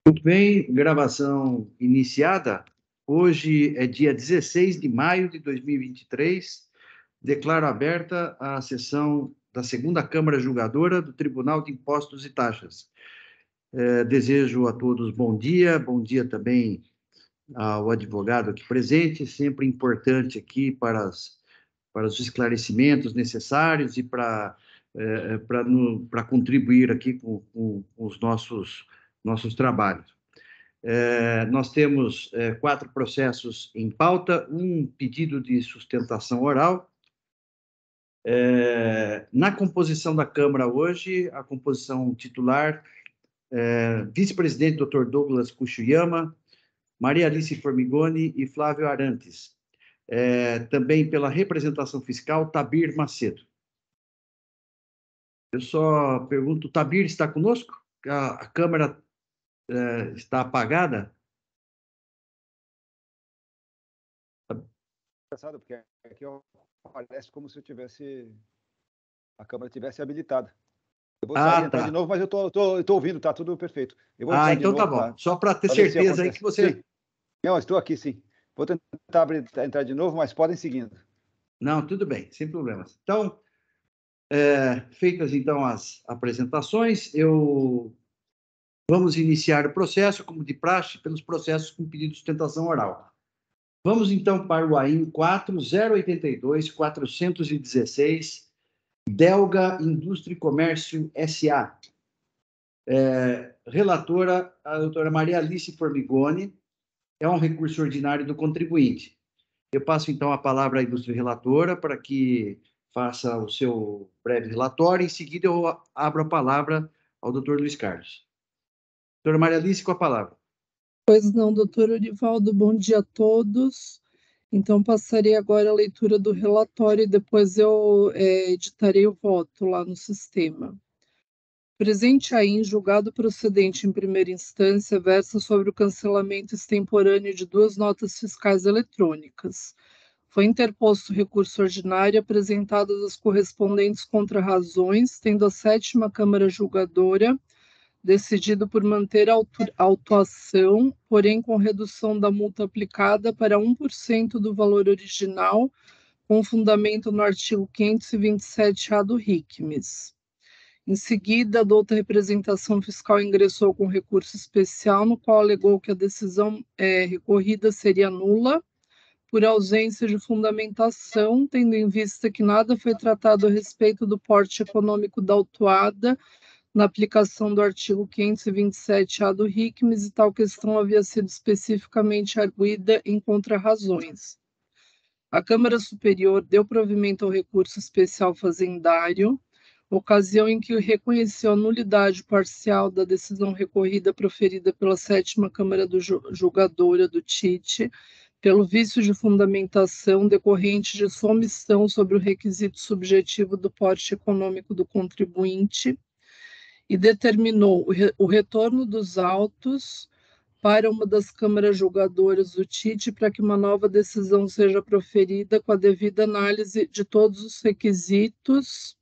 Muito bem, gravação iniciada. Hoje é dia 16 de maio de 2023. Declaro aberta a sessão da segunda Câmara Julgadora do Tribunal de Impostos e Taxas. Desejo a todos bom dia também ao advogado aqui presente, sempre importante aqui para os esclarecimentos necessários e para contribuir aqui com os nossos trabalhos. Nós temos 4 processos em pauta, um pedido de sustentação oral. Na composição da Câmara hoje, a composição titular, vice-presidente Dr. Douglas Kuchiyama, Maria Alice Formigoni e Flávio Arantes. Também pela representação fiscal, Tabir Macedo. Eu só pergunto, Tabir está conosco? A Câmara está apagada? Engraçado, porque aqui parece como se a câmera tivesse habilitada. Eu vou sair e entrar de novo, mas eu tô ouvindo, tá tudo perfeito. Eu vou entrar de então novo, tá bom. Só para ter certeza aí que você... Sim. Não, estou aqui, sim. Vou tentar entrar de novo, mas podem seguindo. Não, tudo bem, sem problemas. Então, feitas então as apresentações, vamos iniciar o processo, como de praxe, pelos processos com pedido de sustentação oral. Vamos então para o AIN 4082-416, Delga Indústria e Comércio S.A. Relatora, a doutora Maria Alice Formigoni, é um recurso ordinário do contribuinte. Eu passo então a palavra à ilustre relatora para que faça o seu breve relatório. Em seguida, eu abro a palavra ao doutor Luiz Carlos. Doutora Maria Alice, com a palavra. Pois não, doutor Orivaldo, bom dia a todos. Então, passarei agora a leitura do relatório e depois eu editarei o voto lá no sistema. Presente aí, julgado procedente em primeira instância, versa sobre o cancelamento extemporâneo de 2 notas fiscais eletrônicas. Foi interposto recurso ordinário apresentadas as correspondentes contrarrazões, tendo a 7ª Câmara Julgadora decidido por manter a autuação, porém com redução da multa aplicada para 1% do valor original, com fundamento no artigo 527-A do RICMES. Em seguida, a douta representação fiscal ingressou com recurso especial, no qual alegou que a decisão recorrida seria nula, por ausência de fundamentação, tendo em vista que nada foi tratado a respeito do porte econômico da autuada na aplicação do artigo 527-A do RICMES, e tal questão havia sido especificamente arguida em contrarrazões. A Câmara Superior deu provimento ao recurso especial fazendário, ocasião em que reconheceu a nulidade parcial da decisão recorrida proferida pela 7ª Câmara Julgadora do TIT, pelo vício de fundamentação decorrente de sua omissão sobre o requisito subjetivo do porte econômico do contribuinte, e determinou o retorno dos autos para uma das câmaras julgadoras do TIT para que uma nova decisão seja proferida com a devida análise de todos os requisitos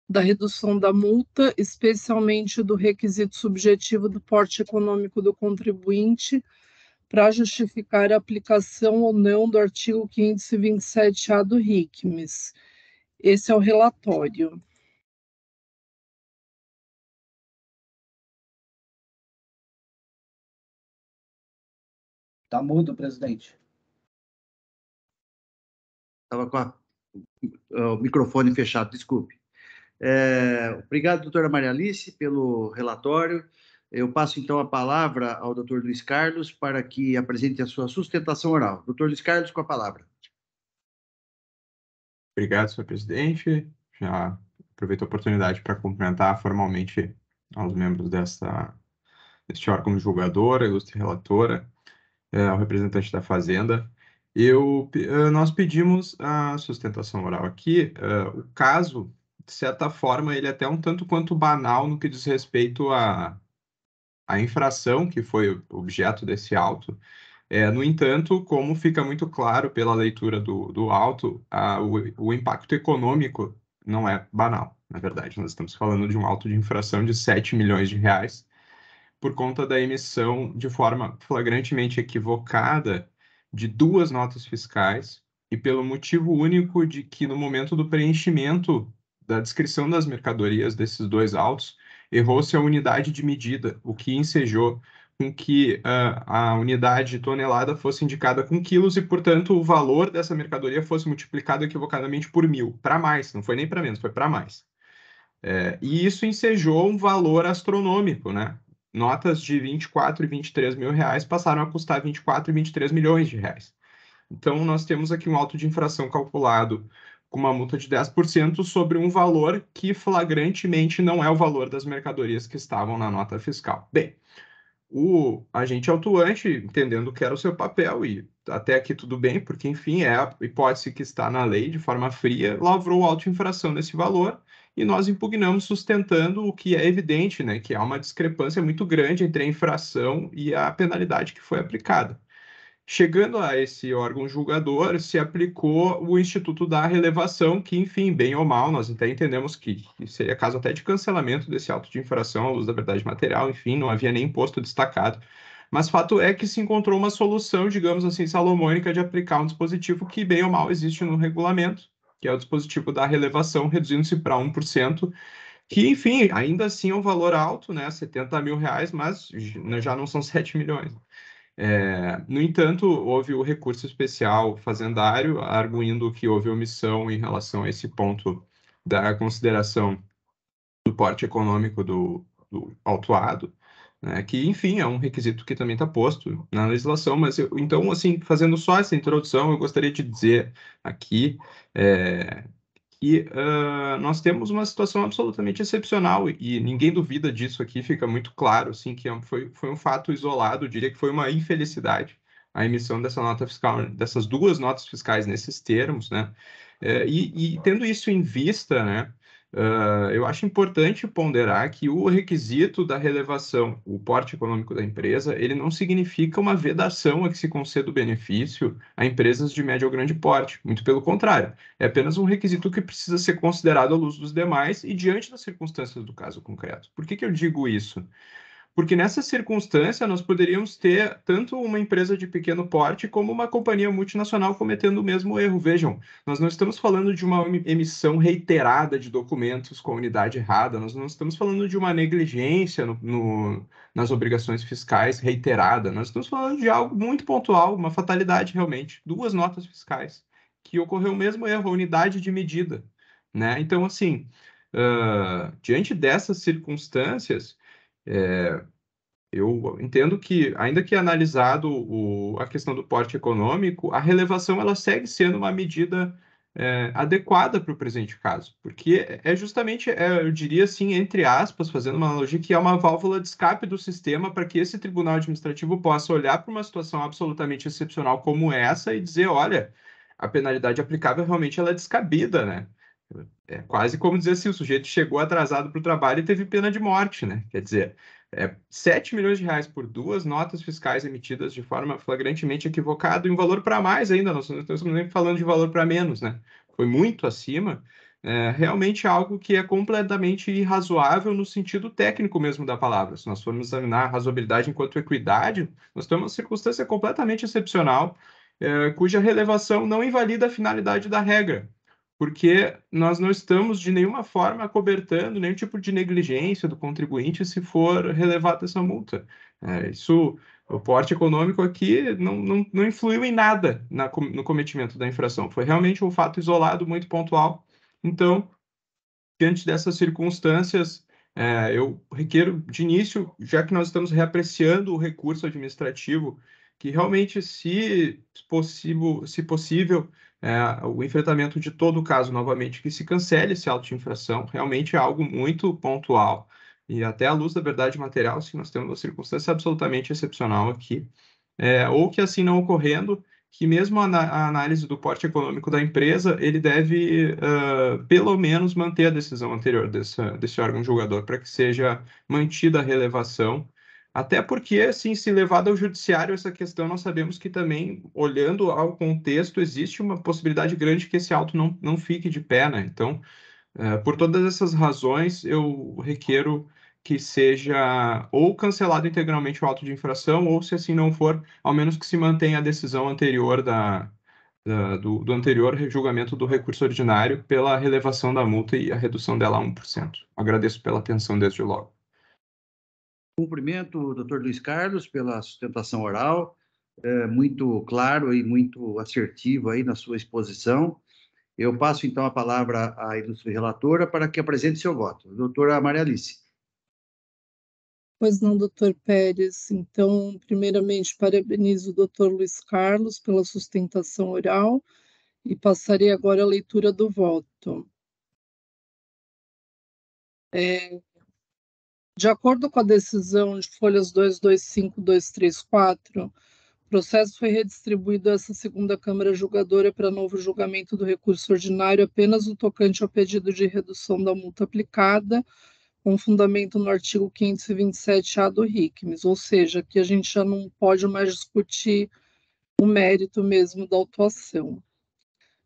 da redução da multa, especialmente do requisito subjetivo do porte econômico do contribuinte, para justificar a aplicação ou não do artigo 527-A do RICMES. Esse é o relatório. Está mudo, presidente. Estava com o microfone fechado, desculpe. Obrigado, doutora Maria Alice, pelo relatório. Eu passo, então, a palavra ao doutor Luiz Carlos para que apresente a sua sustentação oral. Doutor Luiz Carlos, com a palavra. Obrigado, senhor presidente. Já aproveito a oportunidade para cumprimentar formalmente aos membros deste órgão julgador, a ilustre relatora, ao representante da Fazenda. Nós pedimos a sustentação oral aqui. O caso, de certa forma, ele é até um tanto quanto banal no que diz respeito à infração que foi objeto desse auto. No entanto, como fica muito claro pela leitura do auto, o impacto econômico não é banal, na verdade. Nós estamos falando de um auto de infração de R$ 7 milhões, por conta da emissão de forma flagrantemente equivocada de 2 notas fiscais e pelo motivo único de que no momento do preenchimento da descrição das mercadorias desses 2 autos, errou-se a unidade de medida, o que ensejou com que a unidade tonelada fosse indicada com quilos e, portanto, o valor dessa mercadoria fosse multiplicado equivocadamente por 1.000, para mais, não foi nem para menos, foi para mais. E isso ensejou um valor astronômico, né? Notas de 24 e 23 mil reais passaram a custar 24 e 23 milhões de reais. Então, nós temos aqui um auto de infração calculado com uma multa de 10% sobre um valor que flagrantemente não é o valor das mercadorias que estavam na nota fiscal. Bem, o agente autuante, entendendo que era o seu papel, e até aqui tudo bem, porque, enfim, é a hipótese que está na lei de forma fria, lavrou auto-infração nesse valor, e nós impugnamos sustentando o que é evidente, né, que há uma discrepância muito grande entre a infração e a penalidade que foi aplicada. Chegando a esse órgão julgador, se aplicou o Instituto da Relevação, que, enfim, bem ou mal, nós até entendemos que seria caso até de cancelamento desse auto de infração à luz da verdade material, enfim, não havia nem imposto destacado. Mas fato é que se encontrou uma solução, digamos assim, salomônica de aplicar um dispositivo que, bem ou mal, existe no regulamento, que é o dispositivo da relevação, reduzindo-se para 1%, que, enfim, ainda assim é um valor alto, né, 70 mil reais, mas já não são 7 milhões. No entanto, houve o recurso especial fazendário, arguindo que houve omissão em relação a esse ponto da consideração do porte econômico do autuado, né, que, enfim, é um requisito que também está posto na legislação, mas então, assim, fazendo só essa introdução, eu gostaria de dizer aqui que nós temos uma situação absolutamente excepcional e ninguém duvida disso aqui, fica muito claro, assim, que foi um fato isolado, eu diria que foi uma infelicidade a emissão dessa nota fiscal, dessas 2 notas fiscais nesses termos, né? E tendo isso em vista, né, eu acho importante ponderar que o requisito da relevação, o porte econômico da empresa, ele não significa uma vedação a que se conceda o benefício a empresas de médio ou grande porte, muito pelo contrário. É apenas um requisito que precisa ser considerado à luz dos demais e diante das circunstâncias do caso concreto. Por que eu digo isso? Porque nessa circunstância nós poderíamos ter tanto uma empresa de pequeno porte como uma companhia multinacional cometendo o mesmo erro. Vejam, nós não estamos falando de uma emissão reiterada de documentos com a unidade errada, nós não estamos falando de uma negligência nas obrigações fiscais reiterada, nós estamos falando de algo muito pontual, uma fatalidade realmente, 2 notas fiscais, que ocorreu o mesmo erro, a unidade de medida, né? Então, assim, diante dessas circunstâncias, eu entendo que, ainda que analisado a questão do porte econômico, a relevação ela segue sendo uma medida adequada para o presente caso, porque é justamente, eu diria assim, entre aspas, fazendo uma analogia, que é uma válvula de escape do sistema para que esse tribunal administrativo possa olhar para uma situação absolutamente excepcional como essa e dizer, olha, a penalidade aplicável realmente ela é descabida, né? É quase como dizer assim, o sujeito chegou atrasado para o trabalho e teve pena de morte, né? Quer dizer, 7 milhões de reais por 2 notas fiscais emitidas de forma flagrantemente equivocada e um valor para mais ainda, nós não estamos nem falando de valor para menos, né? Foi muito acima, realmente algo que é completamente irrazoável no sentido técnico mesmo da palavra. Se nós formos examinar a razoabilidade enquanto equidade, nós temos uma circunstância completamente excepcional, cuja relevação não invalida a finalidade da regra, porque nós não estamos de nenhuma forma acobertando nenhum tipo de negligência do contribuinte se for relevada essa multa. O porte econômico aqui não influiu em nada no cometimento da infração. Foi realmente um fato isolado, muito pontual. Então, diante dessas circunstâncias, eu requeiro de início, já que nós estamos reapreciando o recurso administrativo, que realmente, se possível, o enfrentamento de todo o caso novamente, que se cancele esse auto de infração, realmente é algo muito pontual. E até à luz da verdade material, se nós temos uma circunstância absolutamente excepcional aqui, ou que assim não ocorrendo, que mesmo a análise do porte econômico da empresa, ele deve, pelo menos, manter a decisão anterior desse órgão julgador, para que seja mantida a relevação. Até porque, assim, se levado ao judiciário essa questão, nós sabemos que também, olhando ao contexto, existe uma possibilidade grande que esse auto não fique de pé, né? Então, por todas essas razões, eu requeiro que seja ou cancelado integralmente o auto de infração, ou, se assim não for, ao menos que se mantenha a decisão anterior do anterior julgamento do recurso ordinário pela relevação da multa e a redução dela a 1%. Agradeço pela atenção desde logo. Cumprimento o doutor Luiz Carlos pela sustentação oral, muito claro e muito assertivo aí na sua exposição. Eu passo, então, a palavra à ilustre relatora para que apresente seu voto. Doutora Maria Alice. Pois não, doutor Pérez. Então, primeiramente, parabenizo o doutor Luiz Carlos pela sustentação oral e passarei agora a leitura do voto. De acordo com a decisão de folhas 225, 234, o processo foi redistribuído a essa segunda Câmara Julgadora para novo julgamento do recurso ordinário apenas no tocante ao pedido de redução da multa aplicada, com fundamento no artigo 527-A do RICMES, ou seja, que a gente já não pode mais discutir o mérito mesmo da autuação.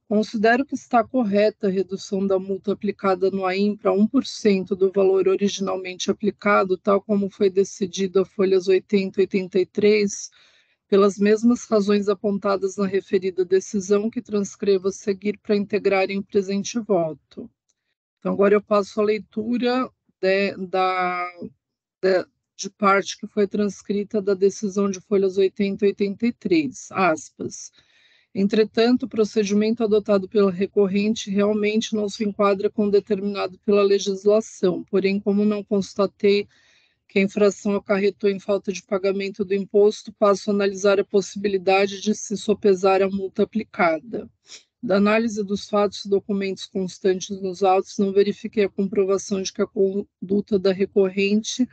Considero que está correta a redução da multa aplicada no AIM para 1% do valor originalmente aplicado, tal como foi decidido a folhas 80 e 83, pelas mesmas razões apontadas na referida decisão, que transcrevo a seguir para integrarem o presente voto. Então, agora eu passo a leitura de parte que foi transcrita da decisão de folhas 80 e 83, aspas. Entretanto, o procedimento adotado pela recorrente realmente não se enquadra com o determinado pela legislação, porém, como não constatei que a infração acarretou em falta de pagamento do imposto, passo a analisar a possibilidade de se sopesar a multa aplicada. Da análise dos fatos e documentos constantes nos autos, não verifiquei a comprovação de que a conduta da recorrente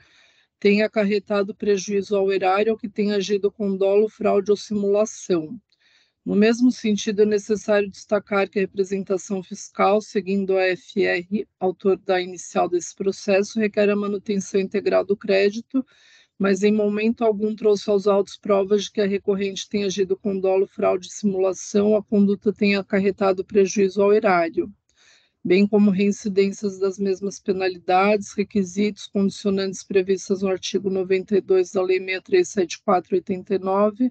tenha acarretado prejuízo ao erário ou que tenha agido com dolo, fraude ou simulação. No mesmo sentido, é necessário destacar que a representação fiscal, seguindo a FR, autor da inicial desse processo, requer a manutenção integral do crédito, mas em momento algum trouxe aos autos provas de que a recorrente tenha agido com dolo, fraude e simulação, a conduta tenha acarretado prejuízo ao erário, bem como reincidências das mesmas penalidades, requisitos, condicionantes previstas no artigo 92 da Lei 6374/89,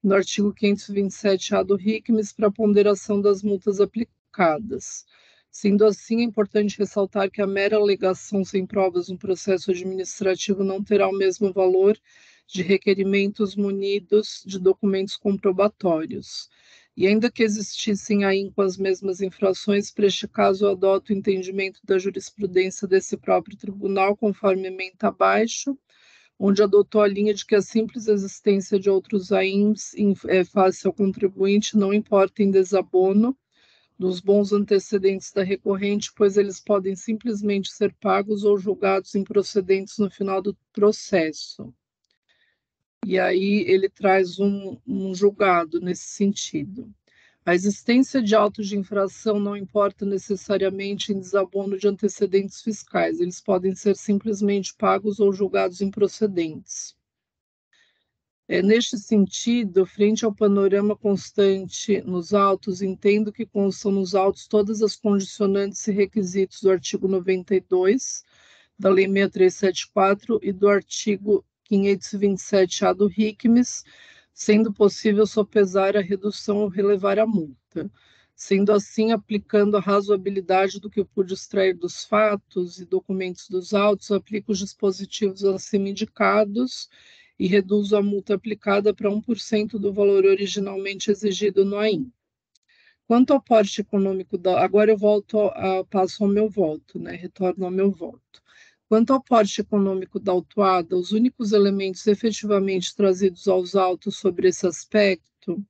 no artigo 527-A do RICMES, para a ponderação das multas aplicadas. Sendo assim, é importante ressaltar que a mera alegação sem provas no processo administrativo não terá o mesmo valor de requerimentos munidos de documentos comprobatórios. E ainda que existissem aí com as mesmas infrações, para este caso eu adoto o entendimento da jurisprudência desse próprio tribunal, conforme ementa abaixo, onde adotou a linha de que a simples existência de outros AIMs face ao contribuinte não importa em desabono dos bons antecedentes da recorrente, pois eles podem simplesmente ser pagos ou julgados improcedentes no final do processo. E aí ele traz um julgado nesse sentido. A existência de autos de infração não importa necessariamente em desabono de antecedentes fiscais, eles podem ser simplesmente pagos ou julgados improcedentes. Neste sentido, frente ao panorama constante nos autos, entendo que constam nos autos todas as condicionantes e requisitos do artigo 92 da Lei 6374 e do artigo 527-A do RICMES, sendo possível sopesar a redução ou relevar a multa. Sendo assim, aplicando a razoabilidade do que eu pude extrair dos fatos e documentos dos autos, aplico os dispositivos acima indicados e reduzo a multa aplicada para 1% do valor originalmente exigido no AIM. Quanto ao porte econômico agora eu passo ao meu voto, retorno ao meu voto. Quanto ao porte econômico da autuada, os únicos elementos efetivamente trazidos aos autos sobre esse aspecto,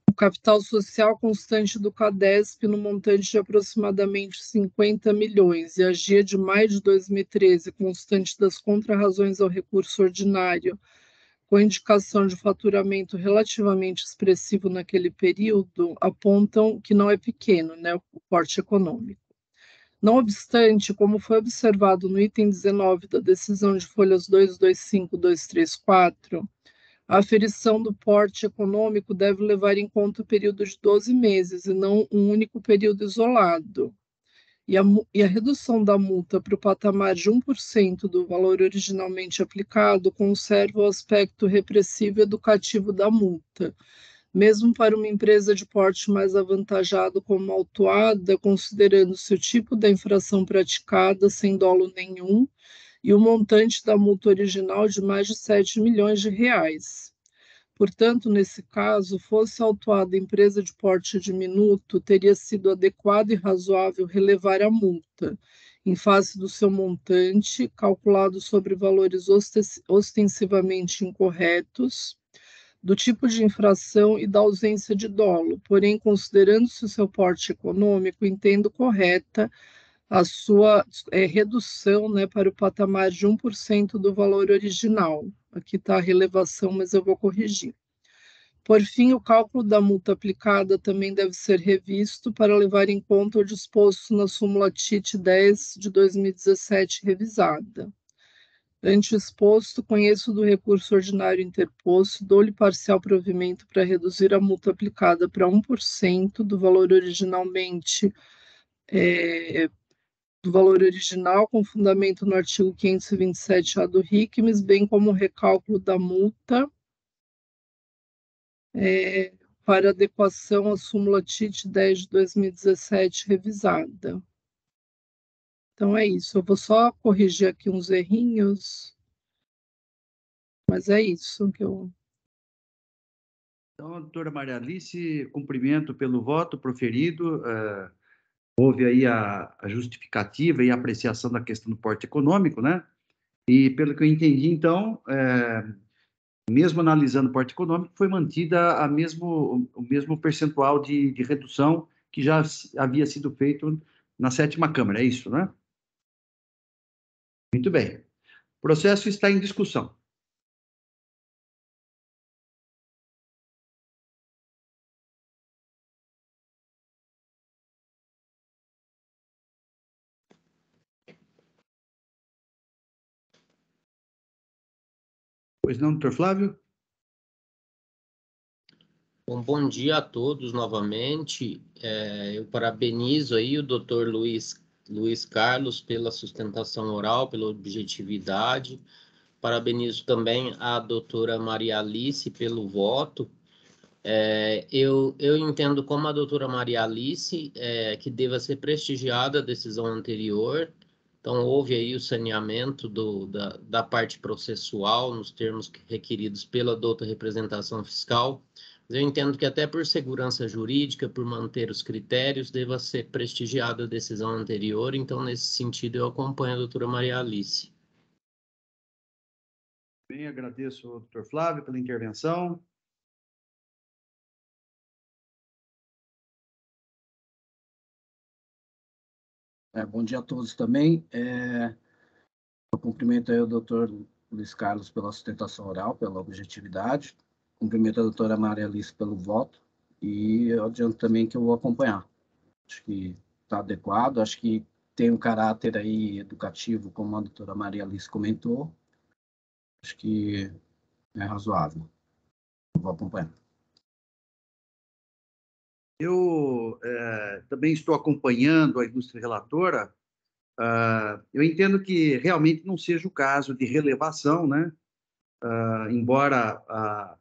o capital social constante do CADESP no montante de aproximadamente 50 milhões e a GIA de maio de 2013, constante das contrarrazões ao recurso ordinário, com indicação de faturamento relativamente expressivo naquele período, apontam que não é pequeno, o porte econômico. Não obstante, como foi observado no item 19 da decisão de folhas 225, 234, a aferição do porte econômico deve levar em conta o período de 12 meses e não um único período isolado. e a redução da multa para o patamar de 1% do valor originalmente aplicado conserva o aspecto repressivo e educativo da multa. Mesmo para uma empresa de porte mais avantajado como a autuada, considerando-se o tipo da infração praticada sem dolo nenhum e o montante da multa original de mais de 7 milhões de reais. Portanto, nesse caso, fosse autuada a empresa de porte diminuto, teria sido adequado e razoável relevar a multa, em face do seu montante, calculado sobre valores ostensivamente incorretos, do tipo de infração e da ausência de dolo. Porém, considerando-se o seu porte econômico, entendo correta a sua redução, né, para o patamar de 1% do valor original. Aqui está a relevação, mas eu vou corrigir. Por fim, o cálculo da multa aplicada também deve ser revisto para levar em conta o disposto na súmula TIT 10 de 2017 revisada. Ante o exposto, conheço do recurso ordinário interposto, dou-lhe parcial provimento para reduzir a multa aplicada para 1% do valor originalmente do valor original, com fundamento no artigo 527-A do RICMES, bem como o recálculo da multa para adequação à súmula TIT 10 de 2017 revisada. Então é isso, eu vou só corrigir aqui uns errinhos, mas é isso que eu... Então, doutora Maria Alice, cumprimento pelo voto proferido. Houve aí a justificativa e a apreciação da questão do porte econômico, né? E pelo que eu entendi, então, mesmo analisando o porte econômico, foi mantida o mesmo percentual de redução que já havia sido feito na 7ª Câmara, é isso, né? Muito bem. O processo está em discussão. Pois não, doutor Flávio? Bom dia a todos novamente. Eu parabenizo aí o doutor Luiz Carlos pela sustentação oral, pela objetividade. Parabenizo também a doutora Maria Alice pelo voto. Eu entendo como a doutora Maria Alice que deva ser prestigiada a decisão anterior. Então, houve aí o saneamento da parte processual nos termos requeridos pela douta representação fiscal. Eu entendo que até por segurança jurídica, por manter os critérios, deva ser prestigiada a decisão anterior. Então, nesse sentido, eu acompanho a doutora Maria Alice. Bem, agradeço ao doutor Flávio pela intervenção. Bom dia a todos também. Eu cumprimento aí o doutor Luiz Carlos pela sustentação oral, pela objetividade. Cumprimento a doutora Maria Alice pelo voto. E eu adianto também que eu vou acompanhar. Acho que está adequado, acho que tem um caráter aí educativo, como a doutora Maria Alice comentou. Acho que é razoável. Eu vou acompanhar. Eu também estou acompanhando a ilustre relatora. Eu entendo que realmente não seja o caso de relevação, né? Embora o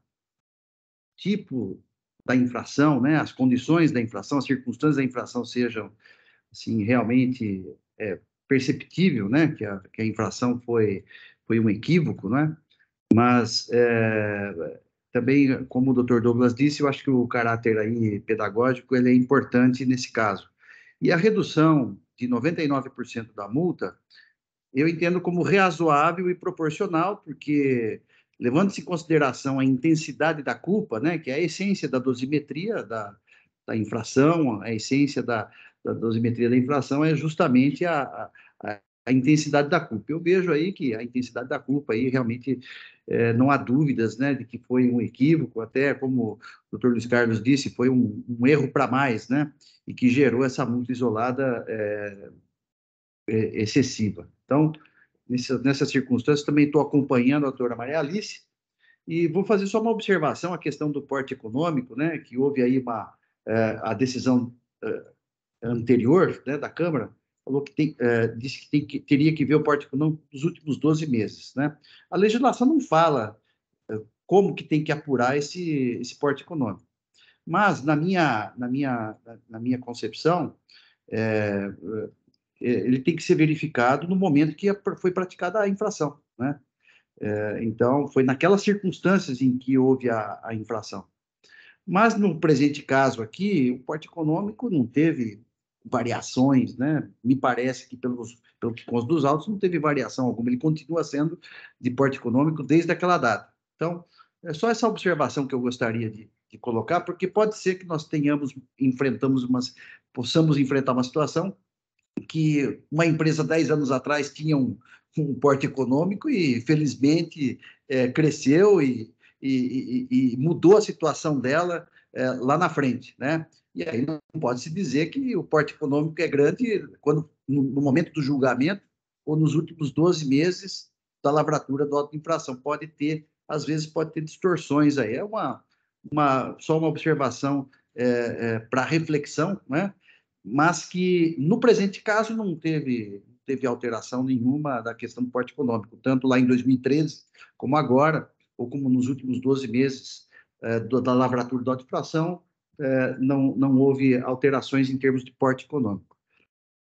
tipo da infração, né? As condições da infração, as circunstâncias da infração sejam assim, realmente perceptível, né? Que a infração foi um equívoco, né? Mas também, como o Dr. Douglas disse, eu acho que o caráter aí pedagógico ele é importante nesse caso. E a redução de 99% da multa, eu entendo como razoável e proporcional, porque levando-se em consideração a intensidade da culpa, né, que é a essência da dosimetria da infração, a essência da dosimetria da infração é justamente a intensidade da culpa. Eu vejo aí que a intensidade da culpa aí realmente não há dúvidas, né, de que foi um equívoco, até como o doutor Luiz Carlos disse, foi um erro para mais, né, e que gerou essa multa isolada excessiva. Então, nessas circunstâncias, também estou acompanhando a doutora Maria Alice e vou fazer só uma observação à questão do porte econômico, né, que houve aí a decisão anterior, né, da Câmara, falou que disse que teria que ver o porte econômico dos últimos 12 meses, né? A legislação não fala como que tem que apurar esse porte econômico. Mas, na minha concepção, ele tem que ser verificado no momento que foi praticada a infração, né? Então, foi naquelas circunstâncias em que houve a infração. Mas, no presente caso aqui, o porte econômico não teve variações, né? Me parece que, pelo que consta dos autos, não teve variação alguma. Ele continua sendo de porte econômico desde aquela data. Então, é só essa observação que eu gostaria de colocar, porque pode ser que nós possamos enfrentar uma situação que uma empresa 10 anos atrás tinha um porte econômico e, felizmente, cresceu e mudou a situação dela lá na frente, né? E aí não pode se dizer que o porte econômico é grande quando, no momento do julgamento ou nos últimos 12 meses da lavratura do auto de infração. Às vezes pode ter distorções aí. É só uma observação para reflexão, né? Mas que, no presente caso, não teve alteração nenhuma da questão do porte econômico, tanto lá em 2013 como agora, ou como nos últimos 12 meses da lavratura da auto-infração, não houve alterações em termos de porte econômico.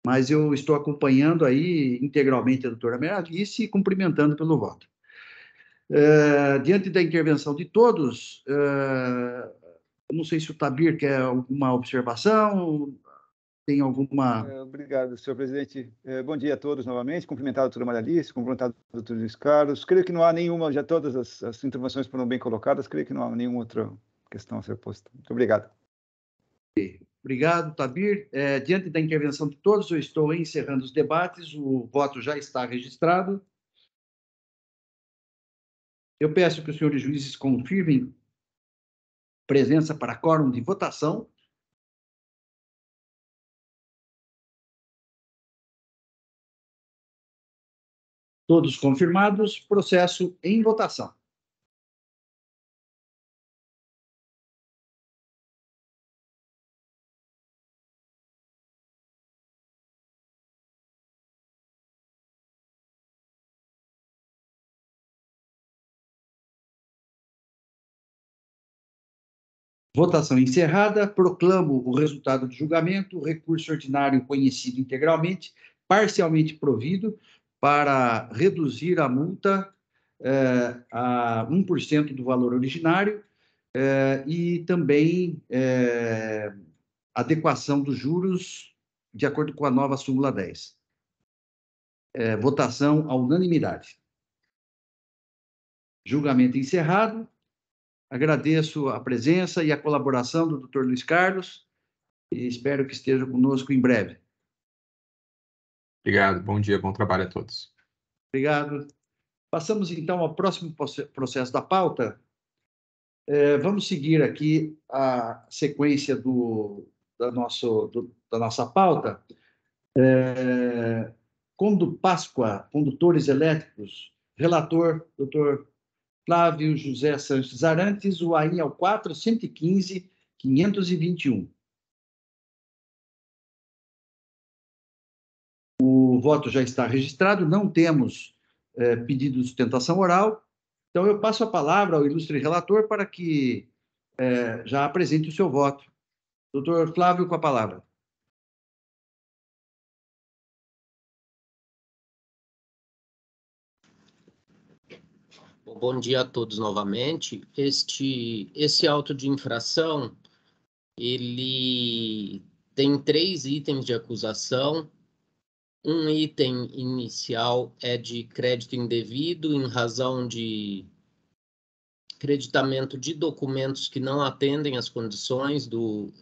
Mas eu estou acompanhando aí integralmente a doutora Meralice e cumprimentando pelo voto. Diante da intervenção de todos, não sei se o Tabir quer alguma observação, tem alguma... Obrigado, senhor presidente. Bom dia a todos novamente. Cumprimentar a doutora Maria Alice, cumprimentar o doutor Luiz Carlos. Creio que não há nenhuma, já todas as intervenções foram bem colocadas, creio que não há nenhuma outra questão a ser posta. Muito obrigado. Obrigado, Tabir. Diante da intervenção de todos, eu estou encerrando os debates, o voto já está registrado. Eu peço que os senhores juízes confirmem presença para quórum de votação. Todos confirmados, processo em votação. Votação encerrada. Proclamo o resultado do julgamento. O recurso ordinário conhecido integralmente, parcialmente provido, para reduzir a multa a 1% do valor originário e também adequação dos juros de acordo com a nova súmula 10. Votação à unanimidade. Julgamento encerrado. Agradeço a presença e a colaboração do Dr. Luiz Carlos e espero que esteja conosco em breve. Obrigado, bom dia, bom trabalho a todos. Obrigado. Passamos, então, ao próximo processo da pauta. Vamos seguir aqui a sequência da nossa pauta. Páscoa, condutores elétricos, relator, Dr. Flávio José Sanches Arantes, o AIN é o 415.521. O voto já está registrado, não temos pedido de sustentação oral, então eu passo a palavra ao ilustre relator para que já apresente o seu voto. Doutor Flávio, com a palavra. Bom dia a todos novamente. Esse auto de infração, ele tem 3 itens de acusação. Um item inicial é de crédito indevido em razão de creditamento de documentos que não atendem às condições do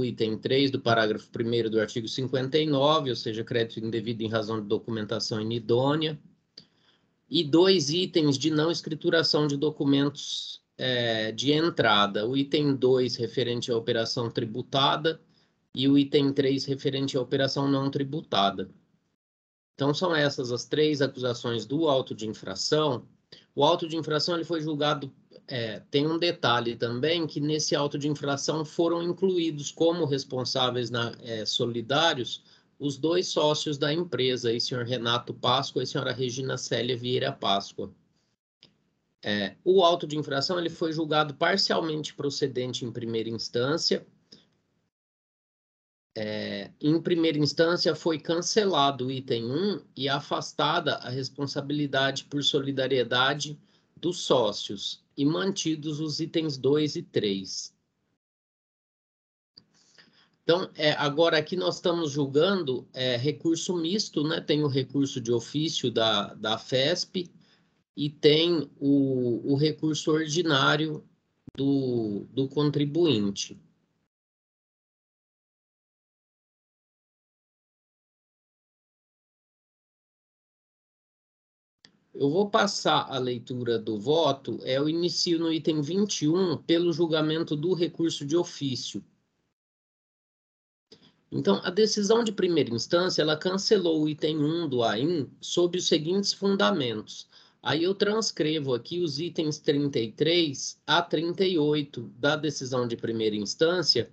item 3 do parágrafo 1º do artigo 59, ou seja, crédito indevido em razão de documentação inidônea. E 2 itens de não escrituração de documentos de entrada. O item 2 referente à operação tributada e o item 3 referente à operação não tributada. Então, são essas as 3 acusações do auto de infração. O auto de infração ele foi julgado, tem um detalhe também, que nesse auto de infração foram incluídos como responsáveis solidários os dois sócios da empresa, o senhor Renato Páscoa e a senhora Regina Célia Vieira Páscoa. O auto de infração ele foi julgado parcialmente procedente em primeira instância. Em primeira instância, foi cancelado o item 1 e afastada a responsabilidade por solidariedade dos sócios e mantidos os itens 2 e 3. Então, agora aqui nós estamos julgando recurso misto, né? Tem o recurso de ofício da FESP e tem o recurso ordinário do contribuinte. Eu vou passar a leitura do voto, eu inicio no item 21 pelo julgamento do recurso de ofício. Então, a decisão de primeira instância, ela cancelou o item 1 do AIN sob os seguintes fundamentos. Aí eu transcrevo aqui os itens 33 a 38 da decisão de primeira instância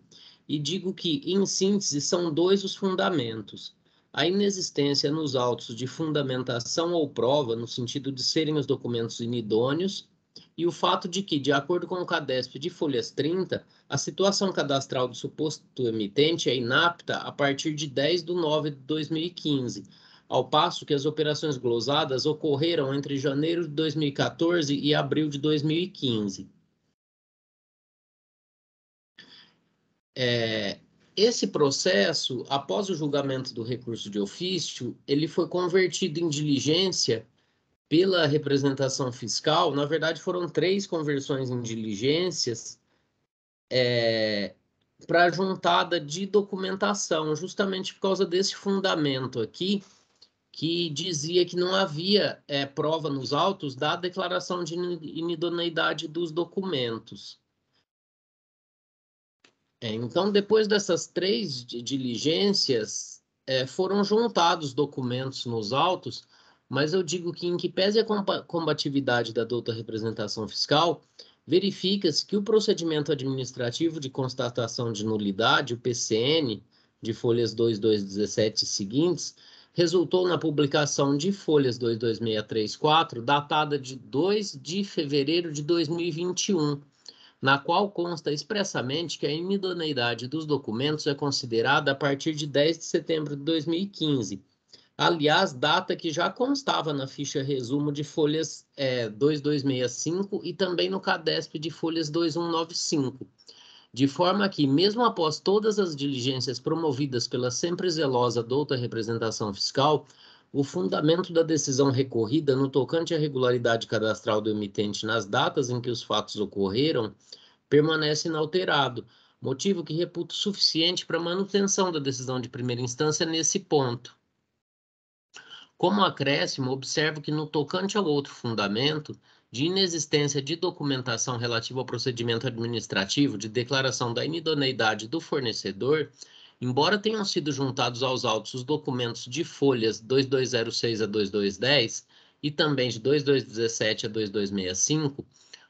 e digo que, em síntese, são dois os fundamentos. A inexistência nos autos de fundamentação ou prova, no sentido de serem os documentos inidôneos, e o fato de que, de acordo com o CADESP de folhas 30, a situação cadastral do suposto emitente é inapta a partir de 10/9/2015, ao passo que as operações glosadas ocorreram entre janeiro de 2014 e abril de 2015. Esse processo, após o julgamento do recurso de ofício, ele foi convertido em diligência pela representação fiscal. Na verdade, foram 3 conversões em diligências para juntada de documentação, justamente por causa desse fundamento aqui, que dizia que não havia prova nos autos da declaração de inidoneidade dos documentos. Então, depois dessas 3 diligências, foram juntados documentos nos autos, mas eu digo que, em que pese a combatividade da douta representação fiscal, verifica-se que o procedimento administrativo de constatação de nulidade, o PCN, de folhas 2217 e seguintes, resultou na publicação de folhas 22634, datada de 2 de fevereiro de 2021, na qual consta expressamente que a inidoneidade dos documentos é considerada a partir de 10 de setembro de 2015. Aliás, data que já constava na ficha resumo de folhas 2265 e também no CADESP de folhas 2195. De forma que, mesmo após todas as diligências promovidas pela sempre zelosa douta representação fiscal, o fundamento da decisão recorrida no tocante à regularidade cadastral do emitente nas datas em que os fatos ocorreram permanece inalterado, motivo que reputo suficiente para a manutenção da decisão de primeira instância nesse ponto. Como acréscimo, observo que, no tocante ao outro fundamento, de inexistência de documentação relativa ao procedimento administrativo de declaração da inidoneidade do fornecedor, embora tenham sido juntados aos autos os documentos de folhas 2206 a 2210 e também de 2217 a 2265,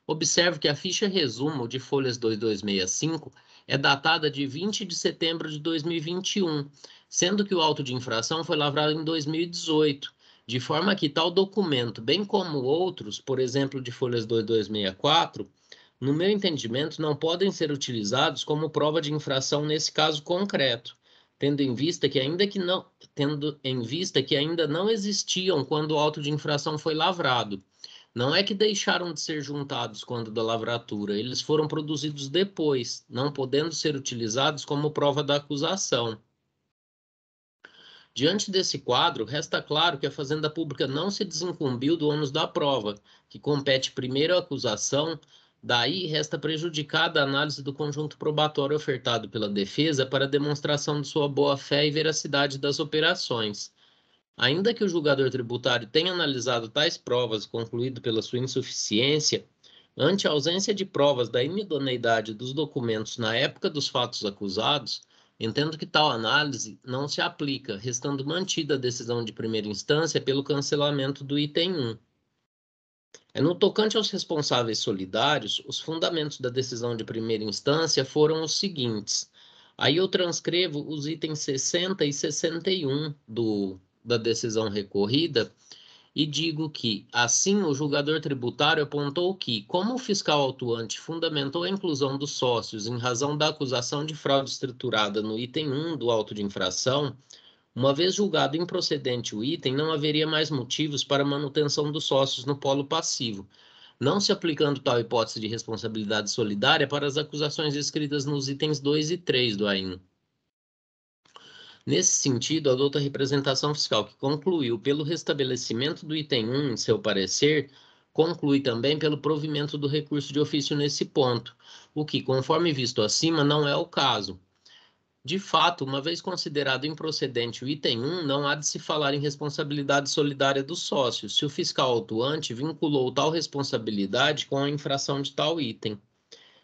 observo que a ficha resumo de folhas 2265 é datada de 20 de setembro de 2021, sendo que o auto de infração foi lavrado em 2018, de forma que tal documento, bem como outros, por exemplo, de folhas 2264, no meu entendimento, não podem ser utilizados como prova de infração nesse caso concreto, tendo em vista que ainda não existiam quando o auto de infração foi lavrado. Não é que deixaram de ser juntados quando da lavratura, eles foram produzidos depois, não podendo ser utilizados como prova da acusação. Diante desse quadro, resta claro que a Fazenda Pública não se desincumbiu do ônus da prova, que compete primeiro à acusação, daí resta prejudicada a análise do conjunto probatório ofertado pela defesa para demonstração de sua boa-fé e veracidade das operações. Ainda que o julgador tributário tenha analisado tais provas e concluído pela sua insuficiência, ante a ausência de provas da inidoneidade dos documentos na época dos fatos acusados, entendo que tal análise não se aplica, restando mantida a decisão de primeira instância pelo cancelamento do item 1. No tocante aos responsáveis solidários, os fundamentos da decisão de primeira instância foram os seguintes. Aí eu transcrevo os itens 60 e 61 da decisão recorrida e digo que, assim, o julgador tributário apontou que, como o fiscal autuante fundamentou a inclusão dos sócios em razão da acusação de fraude estruturada no item 1 do auto de infração, uma vez julgado improcedente o item, não haveria mais motivos para manutenção dos sócios no polo passivo, não se aplicando tal hipótese de responsabilidade solidária para as acusações escritas nos itens 2 e 3 do AIN. Nesse sentido, adota a representação fiscal que concluiu pelo restabelecimento do item 1 em seu parecer, conclui também pelo provimento do recurso de ofício nesse ponto, o que, conforme visto acima, não é o caso. De fato, uma vez considerado improcedente o item 1, não há de se falar em responsabilidade solidária dos sócios, se o fiscal autuante vinculou tal responsabilidade com a infração de tal item.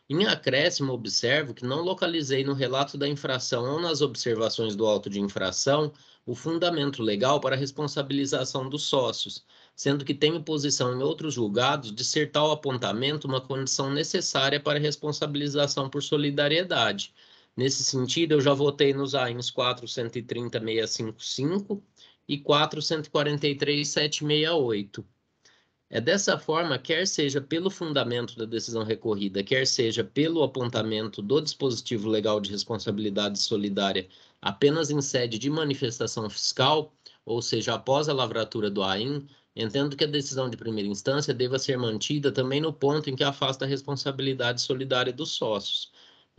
Em acréscimo, observo que não localizei no relato da infração ou nas observações do auto de infração o fundamento legal para a responsabilização dos sócios, sendo que tenho posição em outros julgados de ser tal apontamento uma condição necessária para a responsabilização por solidariedade. Nesse sentido, eu já votei nos AINs 4.130.655 e 4.143.768. É dessa forma, quer seja pelo fundamento da decisão recorrida, quer seja pelo apontamento do dispositivo legal de responsabilidade solidária apenas em sede de manifestação fiscal, ou seja, após a lavratura do AIN, entendo que a decisão de primeira instância deva ser mantida também no ponto em que afasta a responsabilidade solidária dos sócios.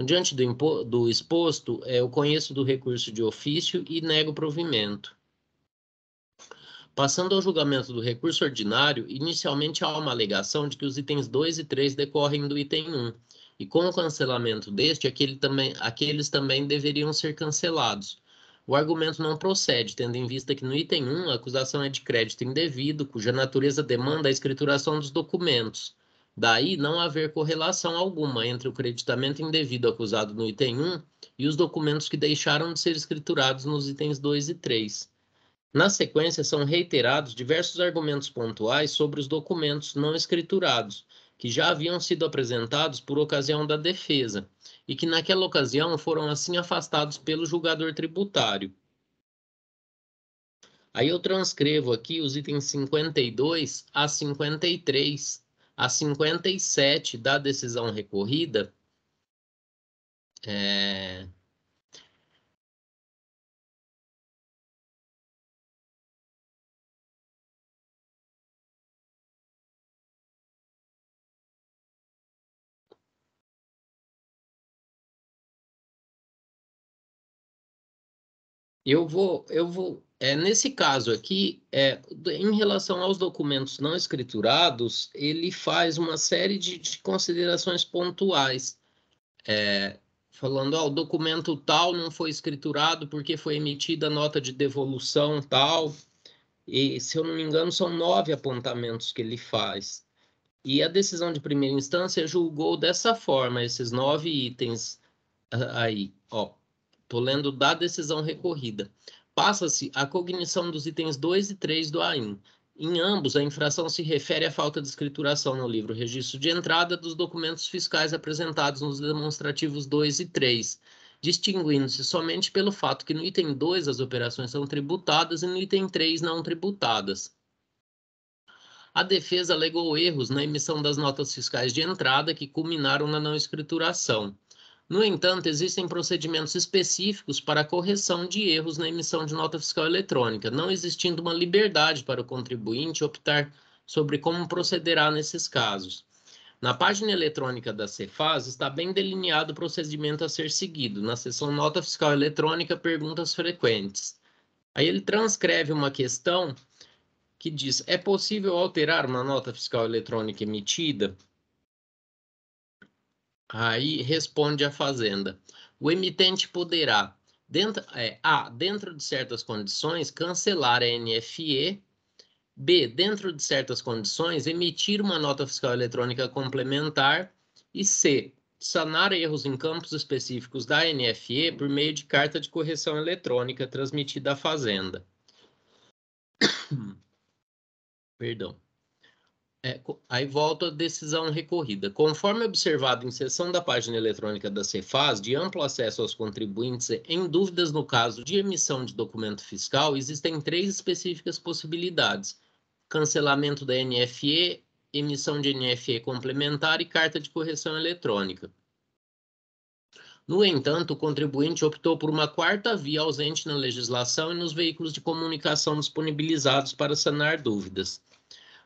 Diante do exposto, eu conheço do recurso de ofício e nego provimento. Passando ao julgamento do recurso ordinário, inicialmente há uma alegação de que os itens 2 e 3 decorrem do item 1, e com o cancelamento deste, aqueles também deveriam ser cancelados. O argumento não procede, tendo em vista que no item 1 a acusação é de crédito indevido, cuja natureza demanda a escrituração dos documentos. Daí não haver correlação alguma entre o creditamento indevido acusado no item 1 e os documentos que deixaram de ser escriturados nos itens 2 e 3. Na sequência, são reiterados diversos argumentos pontuais sobre os documentos não escriturados, que já haviam sido apresentados por ocasião da defesa, e que naquela ocasião foram assim afastados pelo julgador tributário. Aí eu transcrevo aqui os itens 52 a 53 a 57 da decisão recorrida. Nesse caso aqui, em relação aos documentos não escriturados, ele faz uma série de considerações pontuais, falando, o documento tal não foi escriturado porque foi emitida nota de devolução tal, e, se eu não me engano, são 9 apontamentos que ele faz. E a decisão de primeira instância julgou dessa forma, esses 9 itens aí, estou lendo da decisão recorrida. Passa-se a cognição dos itens 2 e 3 do AIN. Em ambos, a infração se refere à falta de escrituração no livro registro de entrada dos documentos fiscais apresentados nos demonstrativos 2 e 3, distinguindo-se somente pelo fato que no item 2 as operações são tributadas e no item 3 não tributadas. A defesa alegou erros na emissão das notas fiscais de entrada que culminaram na não escrituração. No entanto, existem procedimentos específicos para a correção de erros na emissão de nota fiscal eletrônica, não existindo uma liberdade para o contribuinte optar sobre como procederá nesses casos. Na página eletrônica da Cefaz está bem delineado o procedimento a ser seguido, na seção Nota Fiscal Eletrônica, Perguntas Frequentes. Aí ele transcreve uma questão que diz: é possível alterar uma nota fiscal eletrônica emitida? Aí responde a Fazenda: o emitente poderá, dentro de certas condições, cancelar a NFE, B, dentro de certas condições, emitir uma nota fiscal eletrônica complementar, e C, sanar erros em campos específicos da NFE por meio de carta de correção eletrônica transmitida à Fazenda. Perdão. Aí volto à decisão recorrida. Conforme observado em seção da página eletrônica da Cefaz, de amplo acesso aos contribuintes, em dúvidas no caso de emissão de documento fiscal, existem 3 específicas possibilidades: cancelamento da NFE, emissão de NFE complementar e carta de correção eletrônica. No entanto, o contribuinte optou por uma 4ª via ausente na legislação e nos veículos de comunicação disponibilizados para sanar dúvidas.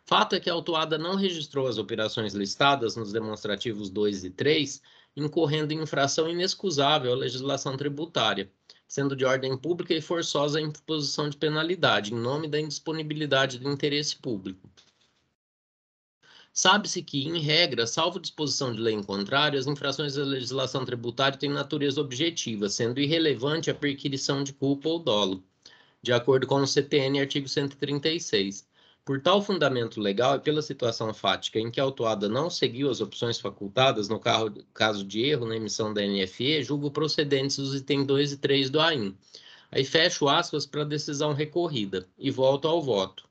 Fato é que a autuada não registrou as operações listadas nos demonstrativos 2 e 3, incorrendo em infração inexcusável à legislação tributária, sendo de ordem pública e forçosa a imposição de penalidade, em nome da indisponibilidade do interesse público. Sabe-se que, em regra, salvo disposição de lei em contrário, as infrações da legislação tributária têm natureza objetiva, sendo irrelevante a perquisição de culpa ou dolo, de acordo com o CTN, artigo 136. Por tal fundamento legal e pela situação fática em que a autuada não seguiu as opções facultadas no caso de erro na emissão da NFE, julgo procedentes os itens 2 e 3 do AIN. Aí fecho aspas para a decisão recorrida e volto ao voto.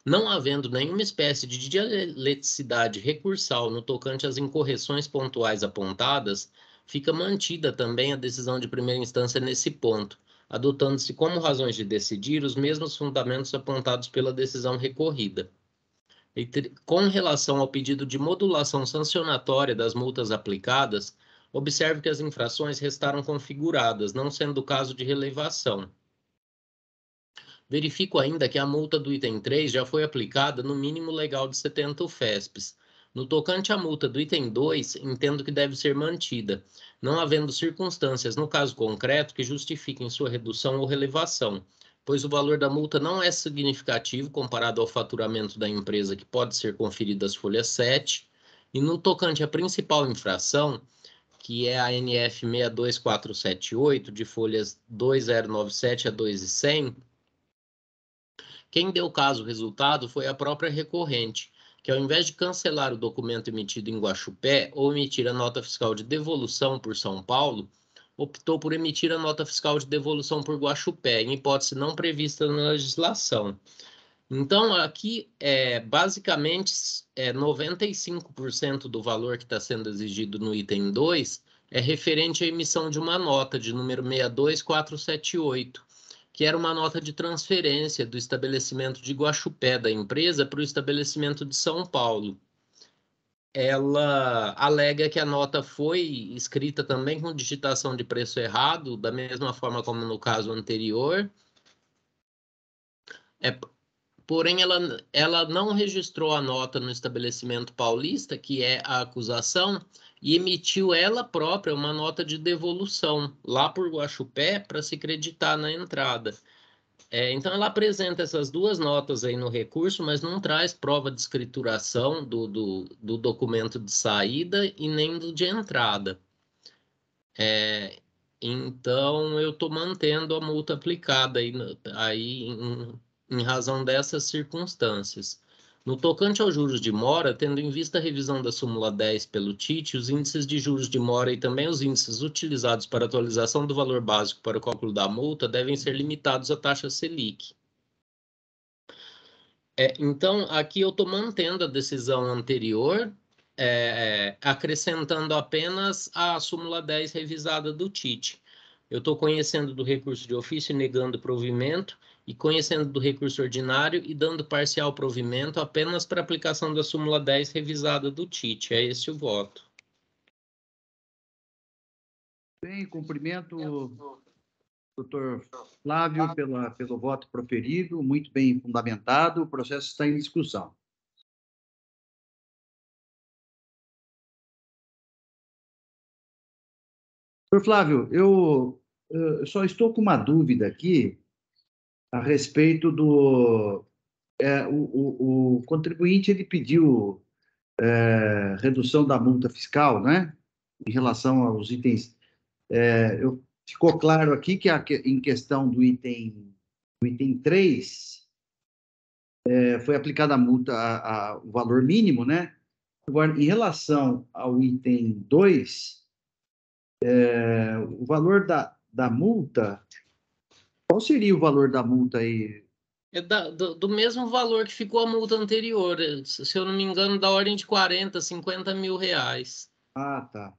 Não havendo nenhuma espécie de dialeticidade recursal no tocante às incorreções pontuais apontadas, fica mantida também a decisão de primeira instância nesse ponto, adotando-se como razões de decidir os mesmos fundamentos apontados pela decisão recorrida. Com relação ao pedido de modulação sancionatória das multas aplicadas, observe que as infrações restaram configuradas, não sendo o caso de relevação. Verifico ainda que a multa do item 3 já foi aplicada no mínimo legal de 70 UFESPs. No tocante à multa do item 2, entendo que deve ser mantida, não havendo circunstâncias, no caso concreto, que justifiquem sua redução ou relevação, pois o valor da multa não é significativo comparado ao faturamento da empresa, que pode ser conferido às folhas 7, e no tocante à principal infração, que é a NF 62478, de folhas 2097 a 2100, quem deu caso resultado foi a própria recorrente, que ao invés de cancelar o documento emitido em Guaxupé ou emitir a nota fiscal de devolução por São Paulo, optou por emitir a nota fiscal de devolução por Guaxupé, em hipótese não prevista na legislação. Então, aqui, basicamente, 95% do valor que está sendo exigido no item 2 é referente à emissão de uma nota de número 62478, que era uma nota de transferência do estabelecimento de Guaxupé da empresa para o estabelecimento de São Paulo. Ela alega que a nota foi escrita também com digitação de preço errado, da mesma forma como no caso anterior. Porém, ela não registrou a nota no estabelecimento paulista, que é a acusação, e emitiu ela própria uma nota de devolução lá por Guaxupé para se creditar na entrada. Então, ela apresenta essas 2 notas aí no recurso, mas não traz prova de escrituração do documento de saída e nem do de entrada. Então, eu estou mantendo a multa aplicada aí em razão dessas circunstâncias. No tocante aos juros de mora, tendo em vista a revisão da súmula 10 pelo TIT, os índices de juros de mora e também os índices utilizados para atualização do valor básico para o cálculo da multa devem ser limitados à taxa Selic. Então, aqui eu estou mantendo a decisão anterior, acrescentando apenas a súmula 10 revisada do TIT. Eu estou conhecendo do recurso de ofício e negando provimento, e conhecendo do recurso ordinário e dando parcial provimento apenas para aplicação da súmula 10 revisada do TIT. É esse o voto. Bem, cumprimento o doutor Flávio pelo voto proferido, muito bem fundamentado, o processo está em discussão. Doutor Flávio, eu só estou com uma dúvida aqui a respeito do... o contribuinte ele pediu redução da multa fiscal, né? Em relação aos itens... ficou claro aqui que em questão do item 3, foi aplicada a multa, o valor mínimo, né? Agora, em relação ao item 2, o valor da multa... Qual seria o valor da multa aí, É do mesmo valor que ficou a multa anterior, se eu não me engano, da ordem de 40, 50 mil reais. Ah, tá.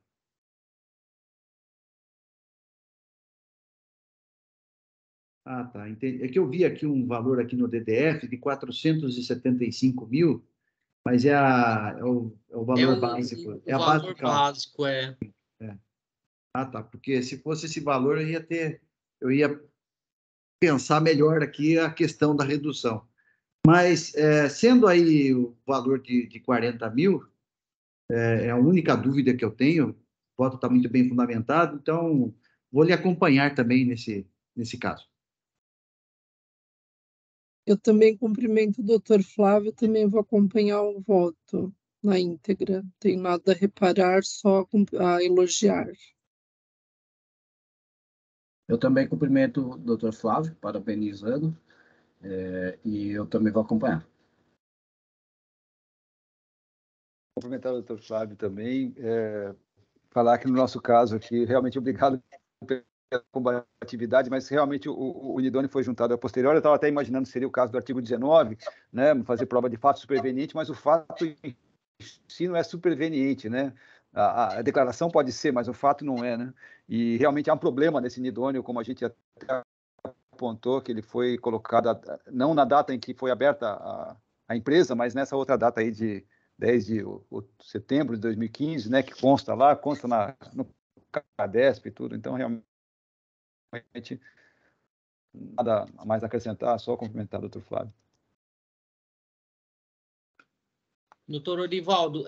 Ah, tá. Entendi. É que eu vi aqui um valor aqui no DDF de 475 mil, mas é o É valor básico, o é a base de valor cálculo. básico, é. É. Ah, tá. Porque se fosse esse valor, eu ia pensar melhor aqui a questão da redução. Mas, sendo aí o valor de 40 mil, é a única dúvida que eu tenho, o voto está muito bem fundamentado, então vou lhe acompanhar também nesse caso. Eu também cumprimento o doutor Flávio, também vou acompanhar o voto na íntegra. Tenho nada a reparar, só a elogiar. Eu também cumprimento o doutor Flávio, parabenizando, e eu também vou acompanhar. Cumprimentar o doutor Flávio também, falar que no nosso caso aqui, realmente obrigado pela combatividade, mas realmente o unidônio foi juntado a posteriori. Eu estava até imaginando que seria o caso do artigo 19, né, fazer prova de fato superveniente, mas o fato em si não é superveniente, né? A declaração pode ser, mas o fato não é, né? E realmente há um problema nesse unidônio, como a gente até apontou, que ele foi colocado não na data em que foi aberta a empresa, mas nessa outra data aí de 10 de setembro de 2015, né, que consta lá, consta no CADESP e tudo, então realmente nada mais a acrescentar, só cumprimentar o doutor Flávio. Doutor Orivaldo,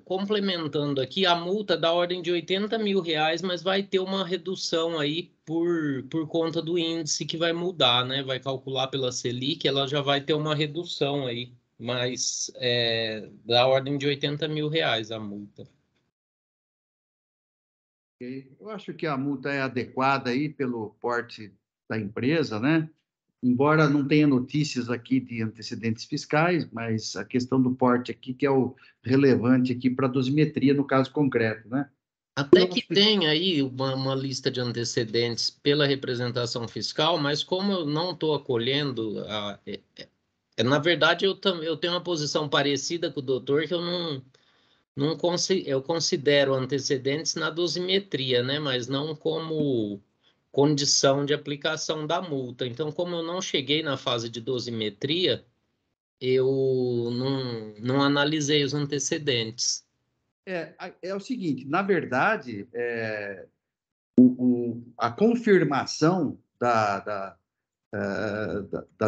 complementando aqui, a multa da ordem de 80 mil reais, mas vai ter uma redução aí por conta do índice que vai mudar, né? Vai calcular pela Selic, ela já vai ter uma redução aí, mas da ordem de 80 mil reais a multa. Eu acho que a multa é adequada aí pelo porte da empresa, né? Embora não tenha notícias aqui de antecedentes fiscais, mas a questão do porte aqui que é o relevante aqui para a dosimetria no caso concreto, né? Até que tem aí uma lista de antecedentes pela representação fiscal, mas como eu não estou acolhendo, na verdade eu tenho uma posição parecida com o doutor, que eu eu considero antecedentes na dosimetria, né? Mas não como condição de aplicação da multa. Então, como eu não cheguei na fase de dosimetria, eu não analisei os antecedentes. É o seguinte, na verdade, a confirmação da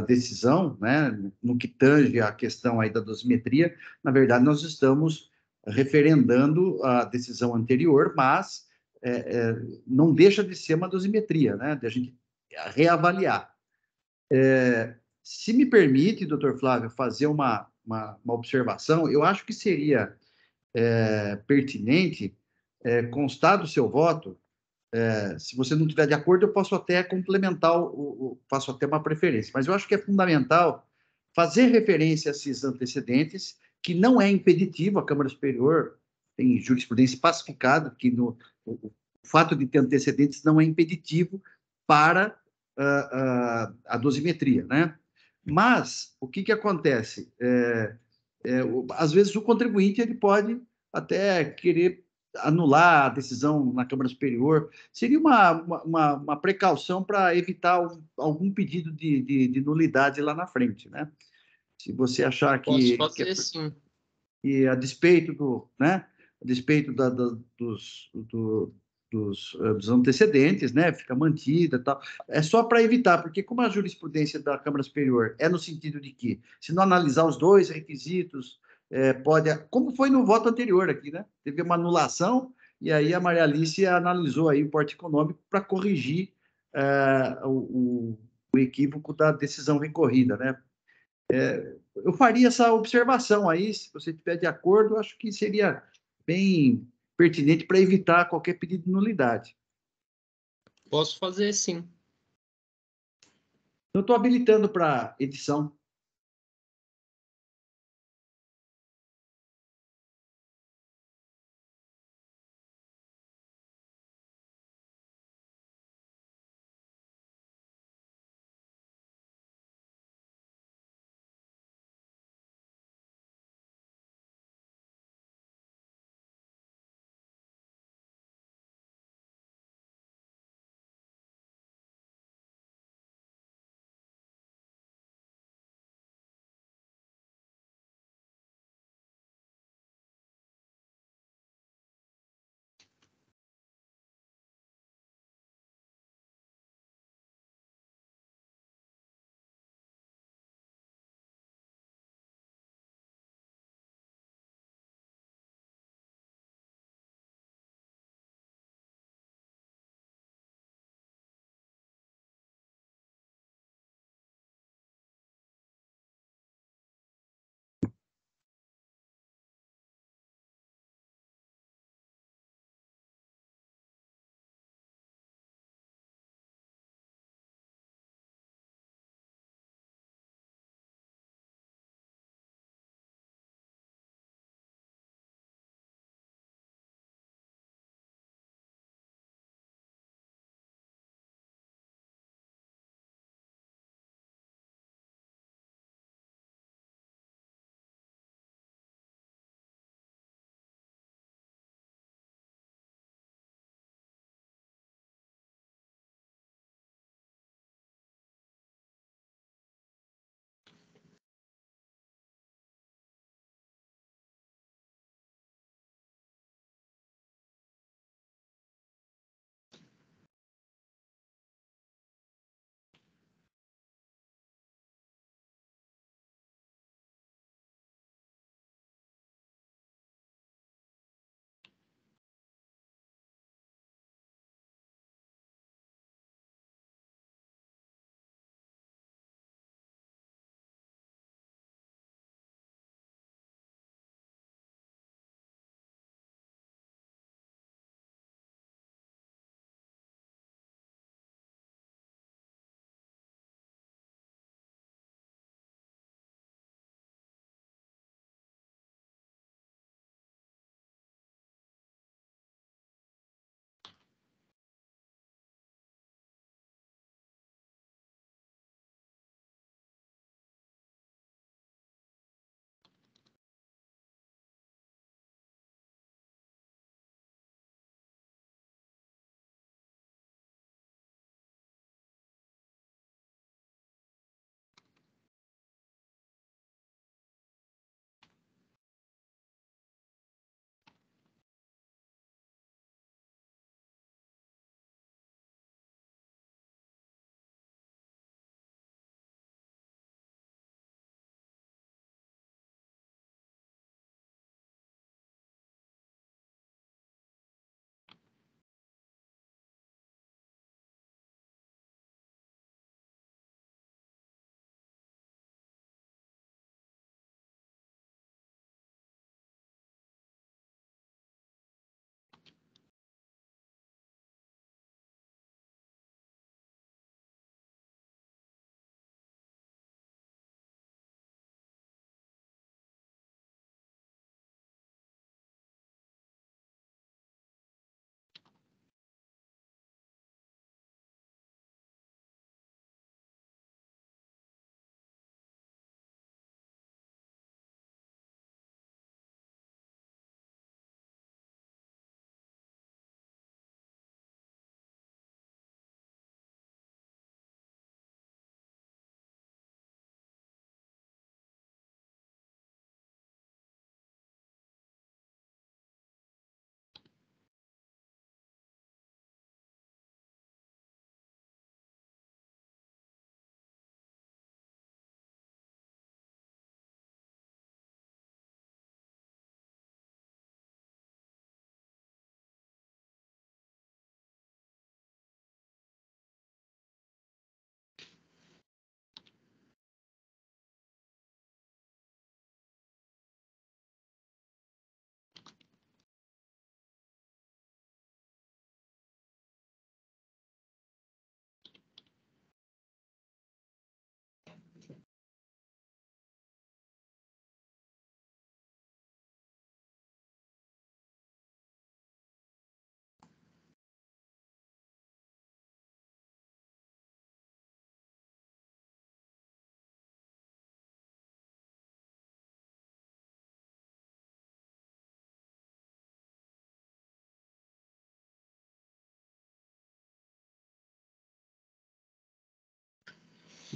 decisão, né, no que tange a questão aí da dosimetria, na verdade, nós estamos referendando a decisão anterior, mas não deixa de ser uma dosimetria, né, de a gente reavaliar. Se me permite, doutor Flávio, fazer uma observação, eu acho que seria pertinente constar do seu voto. Se você não estiver de acordo, eu posso até complementar, faço até uma preferência, mas eu acho que é fundamental fazer referência a esses antecedentes, que não é impeditivo, a Câmara Superior tem jurisprudência pacificada que o fato de ter antecedentes não é impeditivo para a dosimetria, né? Mas o que acontece? Às vezes o contribuinte ele pode até querer anular a decisão na Câmara Superior. Seria uma precaução para evitar algum pedido de nulidade lá na frente, né? Se você achar Posso fazer sim. que a despeito né? A despeito dos antecedentes, né? Fica mantida e tal. É só para evitar, porque como a jurisprudência da Câmara Superior é no sentido de que, se não analisar os dois requisitos, como foi no voto anterior aqui, né? Teve uma anulação e aí a Maria Alice analisou aí o porte econômico para corrigir o equívoco da decisão recorrida, né? Eu faria essa observação aí, se você estiver de acordo, acho que seria bem pertinente para evitar qualquer pedido de nulidade. Posso fazer sim. Eu estou habilitando para edição.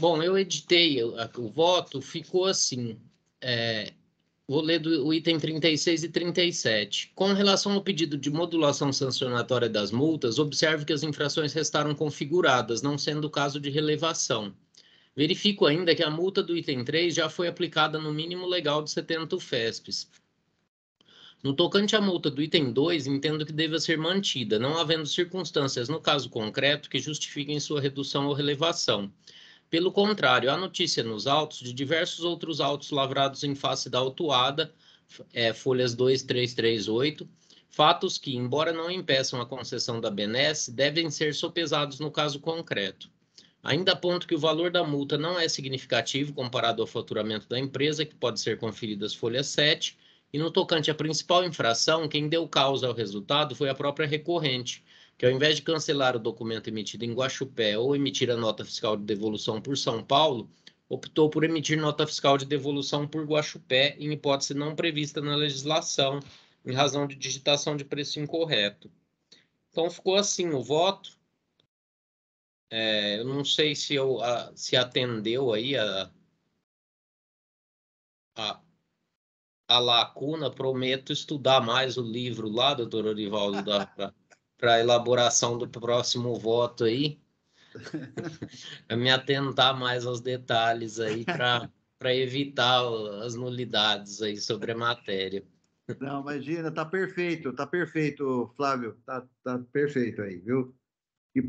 Bom, eu editei o voto, ficou assim. Vou ler o item 36 e 37. Com relação ao pedido de modulação sancionatória das multas, observo que as infrações restaram configuradas, não sendo o caso de relevação. Verifico ainda que a multa do item 3 já foi aplicada no mínimo legal de 70 UFESPs. No tocante à multa do item 2, entendo que deva ser mantida, não havendo circunstâncias no caso concreto que justifiquem sua redução ou relevação. Pelo contrário, há notícia nos autos de diversos outros autos lavrados em face da autuada, folhas 2338, fatos que, embora não impeçam a concessão da benesse, devem ser sopesados no caso concreto. Ainda aponto que o valor da multa não é significativo comparado ao faturamento da empresa, que pode ser conferido às folhas 7, e no tocante à principal infração, quem deu causa ao resultado foi a própria recorrente, que ao invés de cancelar o documento emitido em Guaxupé ou emitir a nota fiscal de devolução por São Paulo, optou por emitir nota fiscal de devolução por Guaxupé, em hipótese não prevista na legislação, em razão de digitação de preço incorreto. Então, ficou assim o voto. Eu não sei se atendeu aí a lacuna. Prometo estudar mais o livro lá, doutor Orivaldo, para a elaboração do próximo voto aí, me atentar mais aos detalhes aí para evitar as nulidades aí sobre a matéria. Não, imagina, tá perfeito, Flávio, tá perfeito aí, viu? E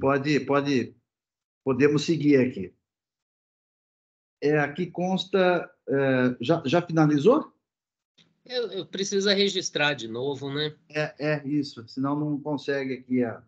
podemos seguir aqui. Aqui consta, já finalizou? Eu preciso registrar de novo, né? Isso, senão não consegue aqui a...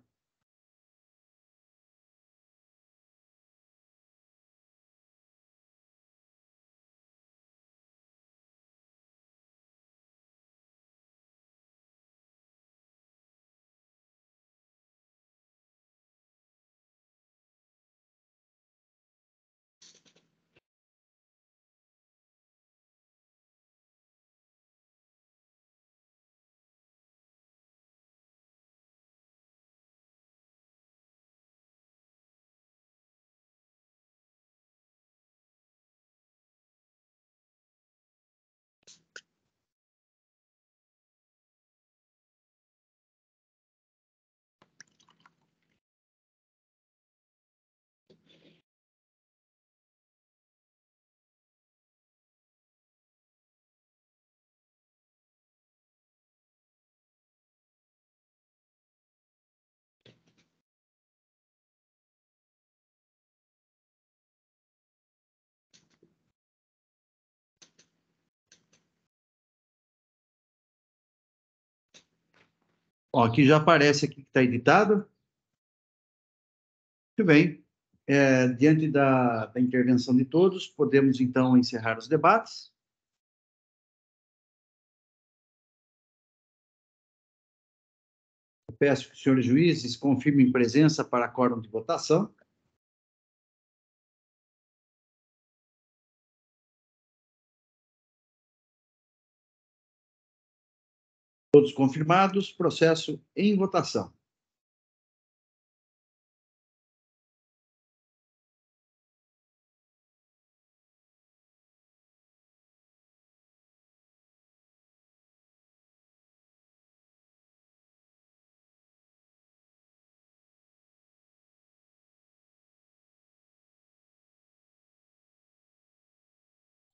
Ó, aqui já aparece aqui que está editado. Muito bem. Diante da intervenção de todos, podemos, então, encerrar os debates. Eu peço que os senhores juízes confirmem presença para quórum de votação. Todos confirmados, processo em votação.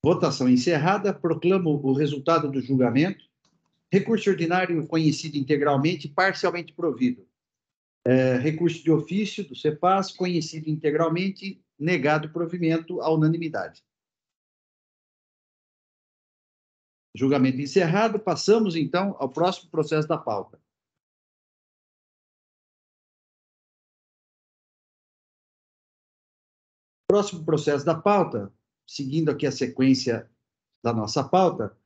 Votação encerrada. Proclamo o resultado do julgamento. Recurso ordinário conhecido integralmente, parcialmente provido. Recurso de ofício do CEPAS, conhecido integralmente, negado provimento à unanimidade. Julgamento encerrado. Passamos, então, ao próximo processo da pauta. Próximo processo da pauta, seguindo aqui a sequência da nossa pauta,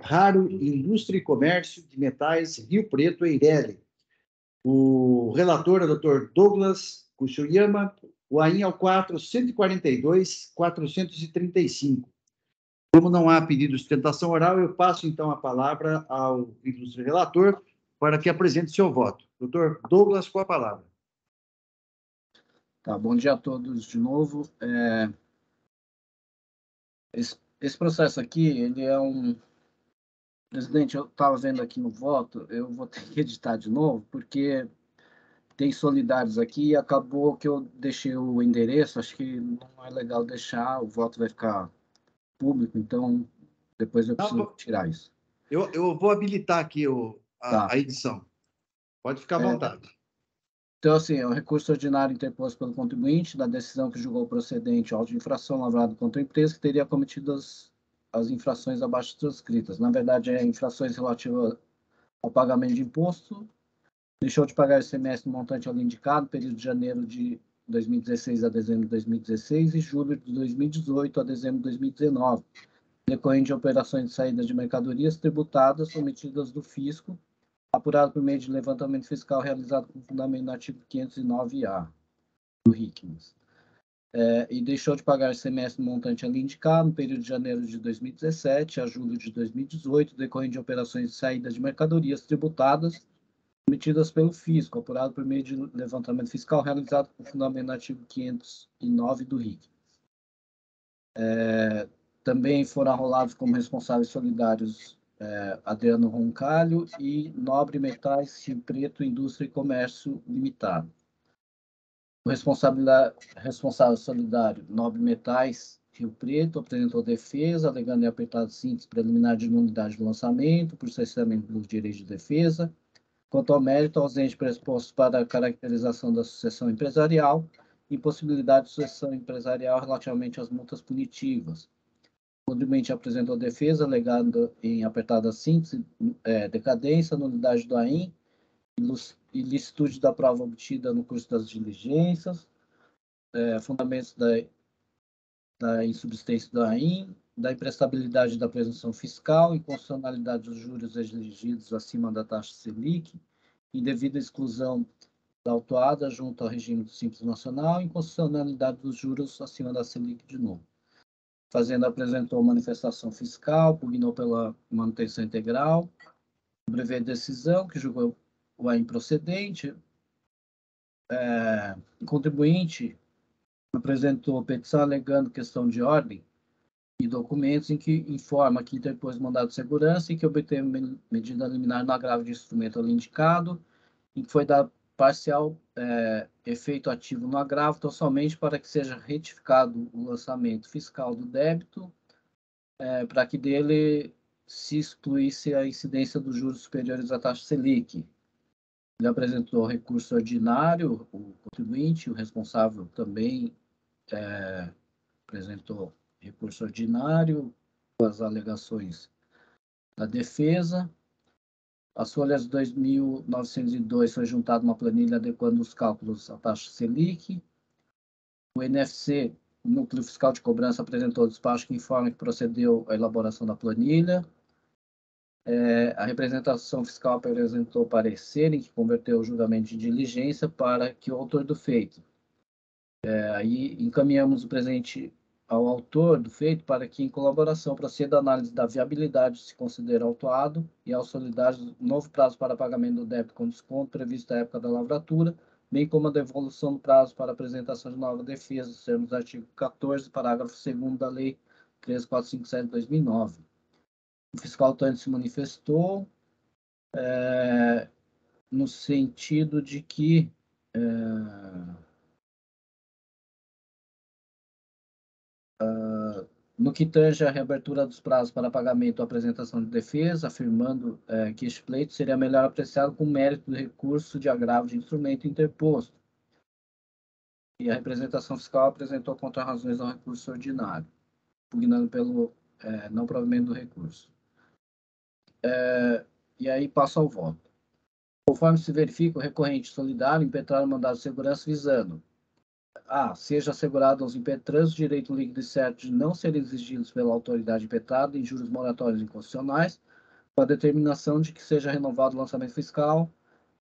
Raro Indústria e Comércio de Metais Rio Preto, Eireli. O relator é o Dr. Douglas Kuchiyama, o AIN é o 442-435. Como não há pedido de sustentação oral, eu passo, então, a palavra ao ilustre relator para que apresente seu voto. Dr. Douglas, com a palavra. Tá, bom dia a todos de novo. Esse processo aqui, ele é um... Presidente, eu estava vendo aqui no voto, eu vou ter que editar de novo, porque tem solidários aqui e acabou que eu deixei o endereço, acho que não é legal deixar, o voto vai ficar público, então depois eu preciso tirar isso. Eu vou habilitar aqui Tá. a edição. Pode ficar à vontade. Então, assim, é o recurso ordinário interposto pelo contribuinte da decisão que julgou procedente o auto de infração lavrado contra a empresa que teria cometido as infrações abaixo transcritas. Na verdade, é infrações relativas ao pagamento de imposto, deixou de pagar ICMS no montante ali indicado, período de janeiro de 2016 a dezembro de 2016 e julho de 2018 a dezembro de 2019, decorrente de operações de saída de mercadorias tributadas omitidas do fisco, apurado por meio de levantamento fiscal realizado com fundamento no artigo 509-A do RICMES. E deixou de pagar ICMS no montante ali indicado no período de janeiro de 2017 a julho de 2018, decorrente de operações de saída de mercadorias tributadas emitidas pelo fisco, apurado por meio de levantamento fiscal realizado com fundamento no artigo 509 do RIC. Também foram arrolados como responsáveis solidários Adriano Roncalho e Nobre Metais Rio Preto Indústria e Comércio Limitado. O responsável solidário Nobre Metais Rio Preto apresentou defesa, alegando em apertado síntese preliminar de nulidade do lançamento, por cerceamento dos direitos de defesa. Quanto ao mérito, ausente pressupostos para a caracterização da sucessão empresarial, impossibilidade de sucessão empresarial relativamente às multas punitivas. O contribuinte apresentou defesa, alegando em apertada síntese, decadência, nulidade do AIM, ilicitude da prova obtida no curso das diligências, fundamentos da insubsistência do AIM, da imprestabilidade da presunção fiscal, inconstitucionalidade dos juros exigidos acima da taxa Selic, indevida exclusão da autuada junto ao regime do Simples Nacional e inconstitucionalidade dos juros acima da Selic de novo. Fazenda apresentou manifestação fiscal, pugnou pela manutenção integral, brevet de decisão, que julgou o improcedente. O contribuinte apresentou petição alegando questão de ordem e documentos em que informa que interpôs mandado de segurança e que obteve medida liminar no agravo de instrumento ali indicado, e que foi dado parcial efeito ativo no agravo, então somente para que seja retificado o lançamento fiscal do débito, para que dele se excluísse a incidência dos juros superiores à taxa Selic. Ele apresentou recurso ordinário, o contribuinte, o responsável também apresentou recurso ordinário com as alegações da defesa. As folhas 2.902 foi juntada uma planilha adequando os cálculos à taxa Selic. O NFC, o Núcleo Fiscal de Cobrança, apresentou o despacho que informa que procedeu à elaboração da planilha. A representação fiscal apresentou parecer em que converteu o julgamento de diligência para que o autor do feito. Aí encaminhamos o presente ao autor do feito para que, em colaboração, proceda a análise da viabilidade de se considerar autuado e aos solidários novo prazo para pagamento do débito com desconto previsto à época da lavratura, bem como a devolução do prazo para apresentação de nova defesa, nos termos do artigo 14, parágrafo 2º da Lei 13457 de 2009. O fiscal Tânia se manifestou no sentido de que no que tange a reabertura dos prazos para pagamento ou apresentação de defesa, afirmando que este pleito seria melhor apreciado com mérito do recurso de agravo de instrumento interposto. E a representação fiscal apresentou contra-razões ao recurso ordinário, pugnando pelo não provimento do recurso. E aí passa ao voto. Conforme se verifica, o recorrente solidário impetrar o mandado de segurança visando seja assegurado aos impetrans o direito líquido e certo de não serem exigidos pela autoridade impetrada em juros moratórios inconstitucionais, com a determinação de que seja renovado o lançamento fiscal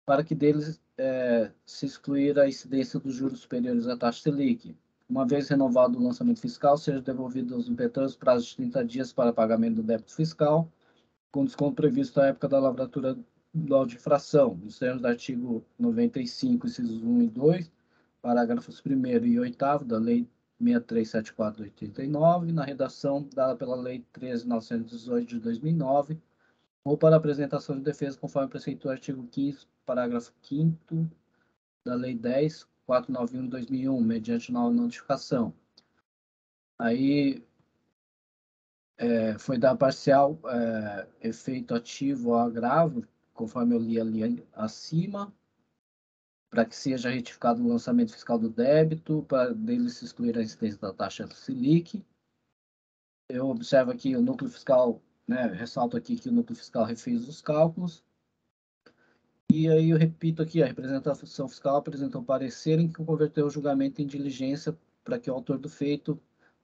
para que deles se excluir a incidência dos juros superiores à taxa Selic. Uma vez renovado o lançamento fiscal, seja devolvido aos impetrans prazo de 30 dias para pagamento do débito fiscal, com desconto previsto à época da lavratura do auto de infração, nos termos do artigo 95, incisos 1 e 2, parágrafos 1º e 8º da Lei 6374 de 89, na redação dada pela Lei 13.918 de 2009, ou para apresentação de defesa conforme preceitua o artigo 5º, parágrafo 5º da Lei 10.491 de 2001, mediante nova notificação. Aí foi dar parcial efeito ativo ao agravo, conforme eu li ali acima, para que seja retificado o lançamento fiscal do débito, para dele se excluir a incidência da taxa Selic. Eu observo aqui o núcleo fiscal, né, ressalto aqui que o núcleo fiscal refez os cálculos. E aí eu repito aqui, a representação fiscal apresentou parecer em que converteu o julgamento em diligência para que o autor do feito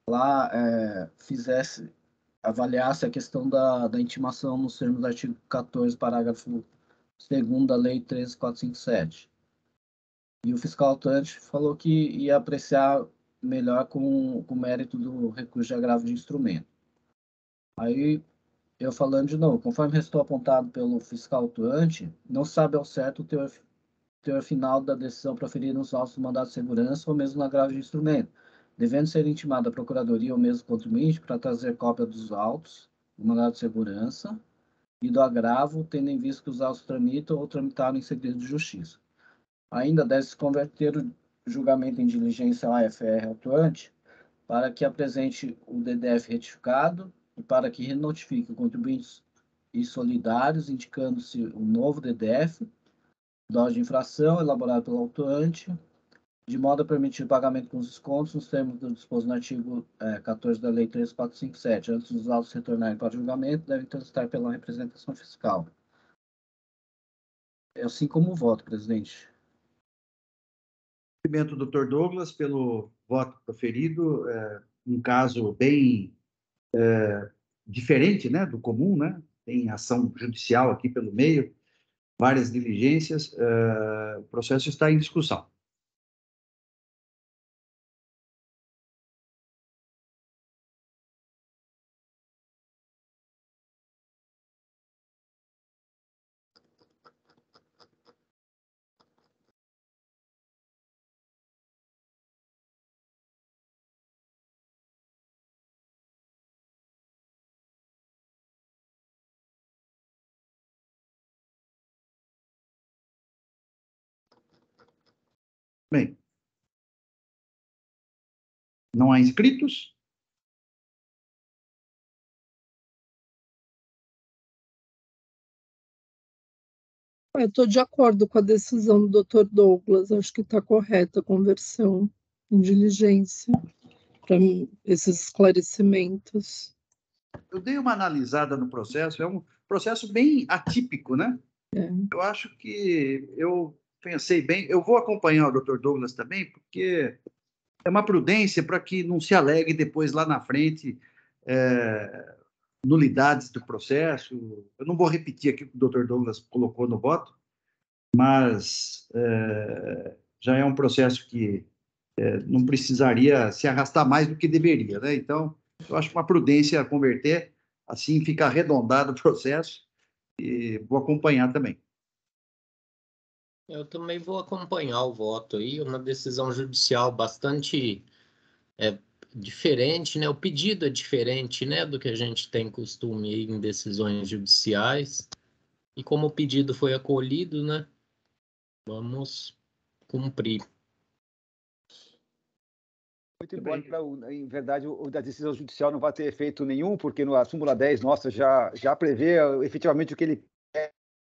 lá avaliasse a questão da intimação nos termos do artigo 14, parágrafo 2º da Lei 13.457. E o fiscal autuante falou que ia apreciar melhor com o mérito do recurso de agravo de instrumento. Aí, eu falando de novo, conforme restou apontado pelo fiscal autuante, não sabe ao certo o teor final da decisão proferida nos autos do mandado de segurança ou mesmo no agravo de instrumento, devendo ser intimada a procuradoria ou mesmo contribuinte para trazer cópia dos autos do mandado de segurança e do agravo, tendo em vista que os autos tramitam ou tramitaram em segredo de justiça. Ainda deve-se converter o julgamento em diligência ao AFR autuante para que apresente o DDF retificado e para que renotifique contribuintes e solidários, indicando-se o novo DDF, dose de infração elaborado pelo autuante, de modo a permitir o pagamento com os descontos nos termos do disposto no artigo 14 da Lei 13.457. Antes dos autos retornarem para o julgamento, devem transitar pela representação fiscal. É assim como o voto, presidente. Cumprimento o Dr. Douglas pelo voto proferido, um caso bem diferente, né, do comum, né? Tem ação judicial aqui pelo meio, várias diligências, o processo está em discussão. Bem, não há inscritos? Eu estou de acordo com a decisão do Dr. Douglas, acho que está correta a conversão em diligência para esses esclarecimentos. Eu dei uma analisada no processo, é um processo bem atípico, né? Eu acho que eu pensei bem, eu vou acompanhar o Dr. Douglas também, porque é uma prudência para que não se alegue depois lá na frente nulidades do processo. Eu não vou repetir aqui o que o Dr. Douglas colocou no voto, mas já é um processo que não precisaria se arrastar mais do que deveria, né? Então, eu acho uma prudência converter, assim fica arredondado o processo, e vou acompanhar também. Eu também vou acompanhar o voto aí, uma decisão judicial bastante diferente, né? O pedido é diferente, né, do que a gente tem costume em decisões judiciais. E como o pedido foi acolhido, né, vamos cumprir. Muito embora, em verdade, a decisão judicial não vai ter efeito nenhum, porque a súmula 10 nossa já prevê efetivamente o que ele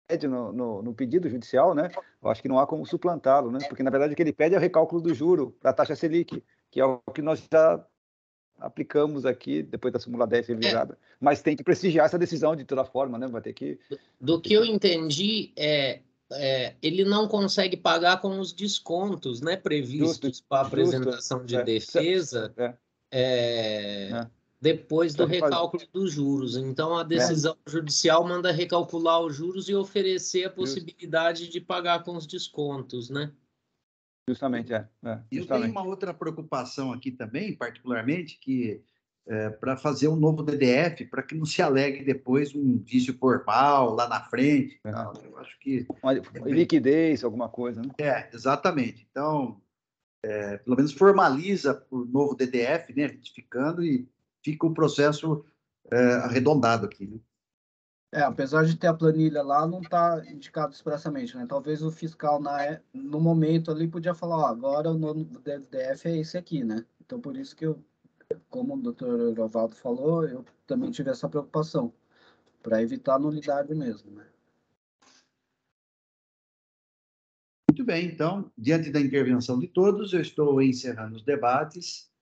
pede no pedido judicial, né? Eu acho que não há como suplantá-lo, né? Porque, na verdade, o que ele pede é o recálculo do juro para a taxa Selic, que é o que nós já aplicamos aqui, depois da súmula 10 revisada. Mas tem que prestigiar essa decisão de toda forma, né? Vai ter que... Do que eu entendi, ele não consegue pagar com os descontos, né, previstos para a apresentação de defesa depois do recálculo dos juros. Então, a decisão judicial manda recalcular os juros e oferecer a possibilidade de pagar com os descontos, né? Justamente, Eu tenho uma outra preocupação aqui também, particularmente, que para fazer um novo DDF, para que não se alegue depois um vício formal lá na frente. Eu acho que... liquidez, alguma coisa, né? Exatamente. Então, pelo menos formaliza por novo DDF, né, retificando, e fica o processo arredondado aqui, né? Apesar de ter a planilha lá, não está indicado expressamente, né? Talvez o fiscal, no momento ali, podia falar, ó, agora o novo DDF é esse aqui, né? Então, por isso que eu, como o doutor Ovaldo falou, eu também tive essa preocupação, para evitar a nulidade mesmo, né? Muito bem, então, diante da intervenção de todos, eu estou encerrando os debates.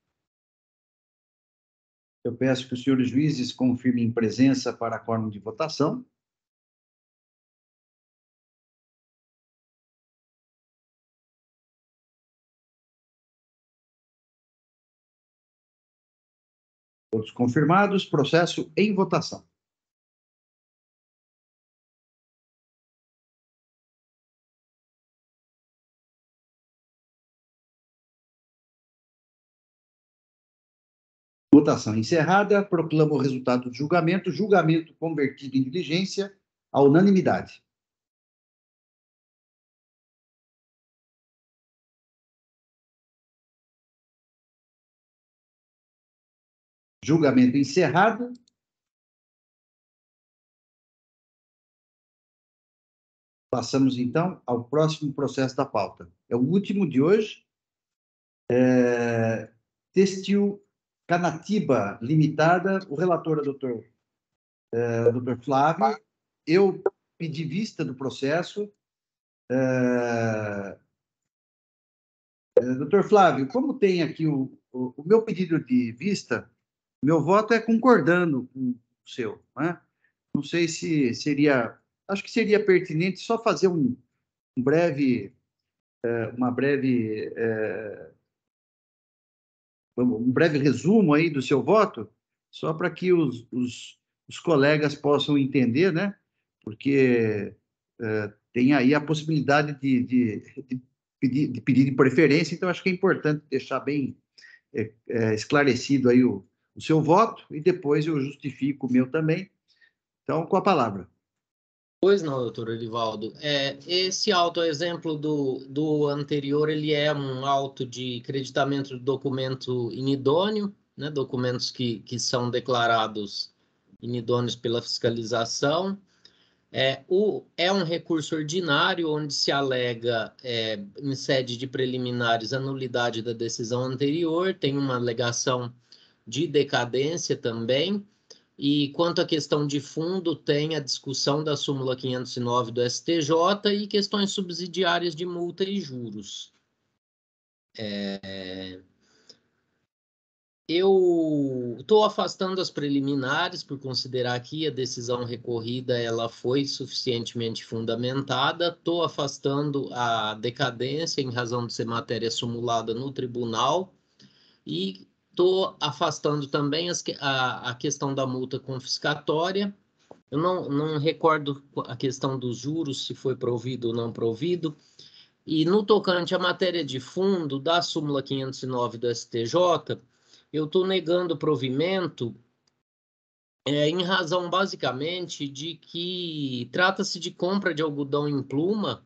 Eu peço que os senhores juízes confirmem presença para quórum de votação. Todos confirmados, processo em votação. Votação encerrada, proclamo o resultado do julgamento, julgamento convertido em diligência, à unanimidade. Julgamento encerrado. Passamos, então, ao próximo processo da pauta. É o último de hoje. Têxtil Canatiba Limitada, o relator é o doutor Flávio. Eu pedi vista do processo. Doutor Flávio, como tem aqui o meu pedido de vista, meu voto é concordando com o seu, né? Não sei se seria... Acho que seria pertinente só fazer um breve resumo aí do seu voto, só para que os colegas possam entender, né? Porque tem aí a possibilidade de pedir de preferência, então acho que é importante deixar bem esclarecido aí o seu voto, e depois eu justifico o meu também. Então, com a palavra. Pois não, doutor Edivaldo. Esse auto, exemplo do anterior, ele é um auto de creditamento de documento inidôneo, né? Documentos que são declarados inidôneos pela fiscalização. É um recurso ordinário, onde se alega, em sede de preliminares, a nulidade da decisão anterior, tem uma alegação de decadência também. E quanto à questão de fundo, tem a discussão da súmula 509 do STJ e questões subsidiárias de multa e juros. Eu estou afastando as preliminares por considerar que a decisão recorrida ela foi suficientemente fundamentada. Estou afastando a decadência em razão de ser matéria sumulada no tribunal e estou afastando também a questão da multa confiscatória. Eu não recordo a questão dos juros, se foi provido ou não provido. E no tocante à matéria de fundo da súmula 509 do STJ, eu estou negando provimento em razão, basicamente, de que trata-se de compra de algodão em pluma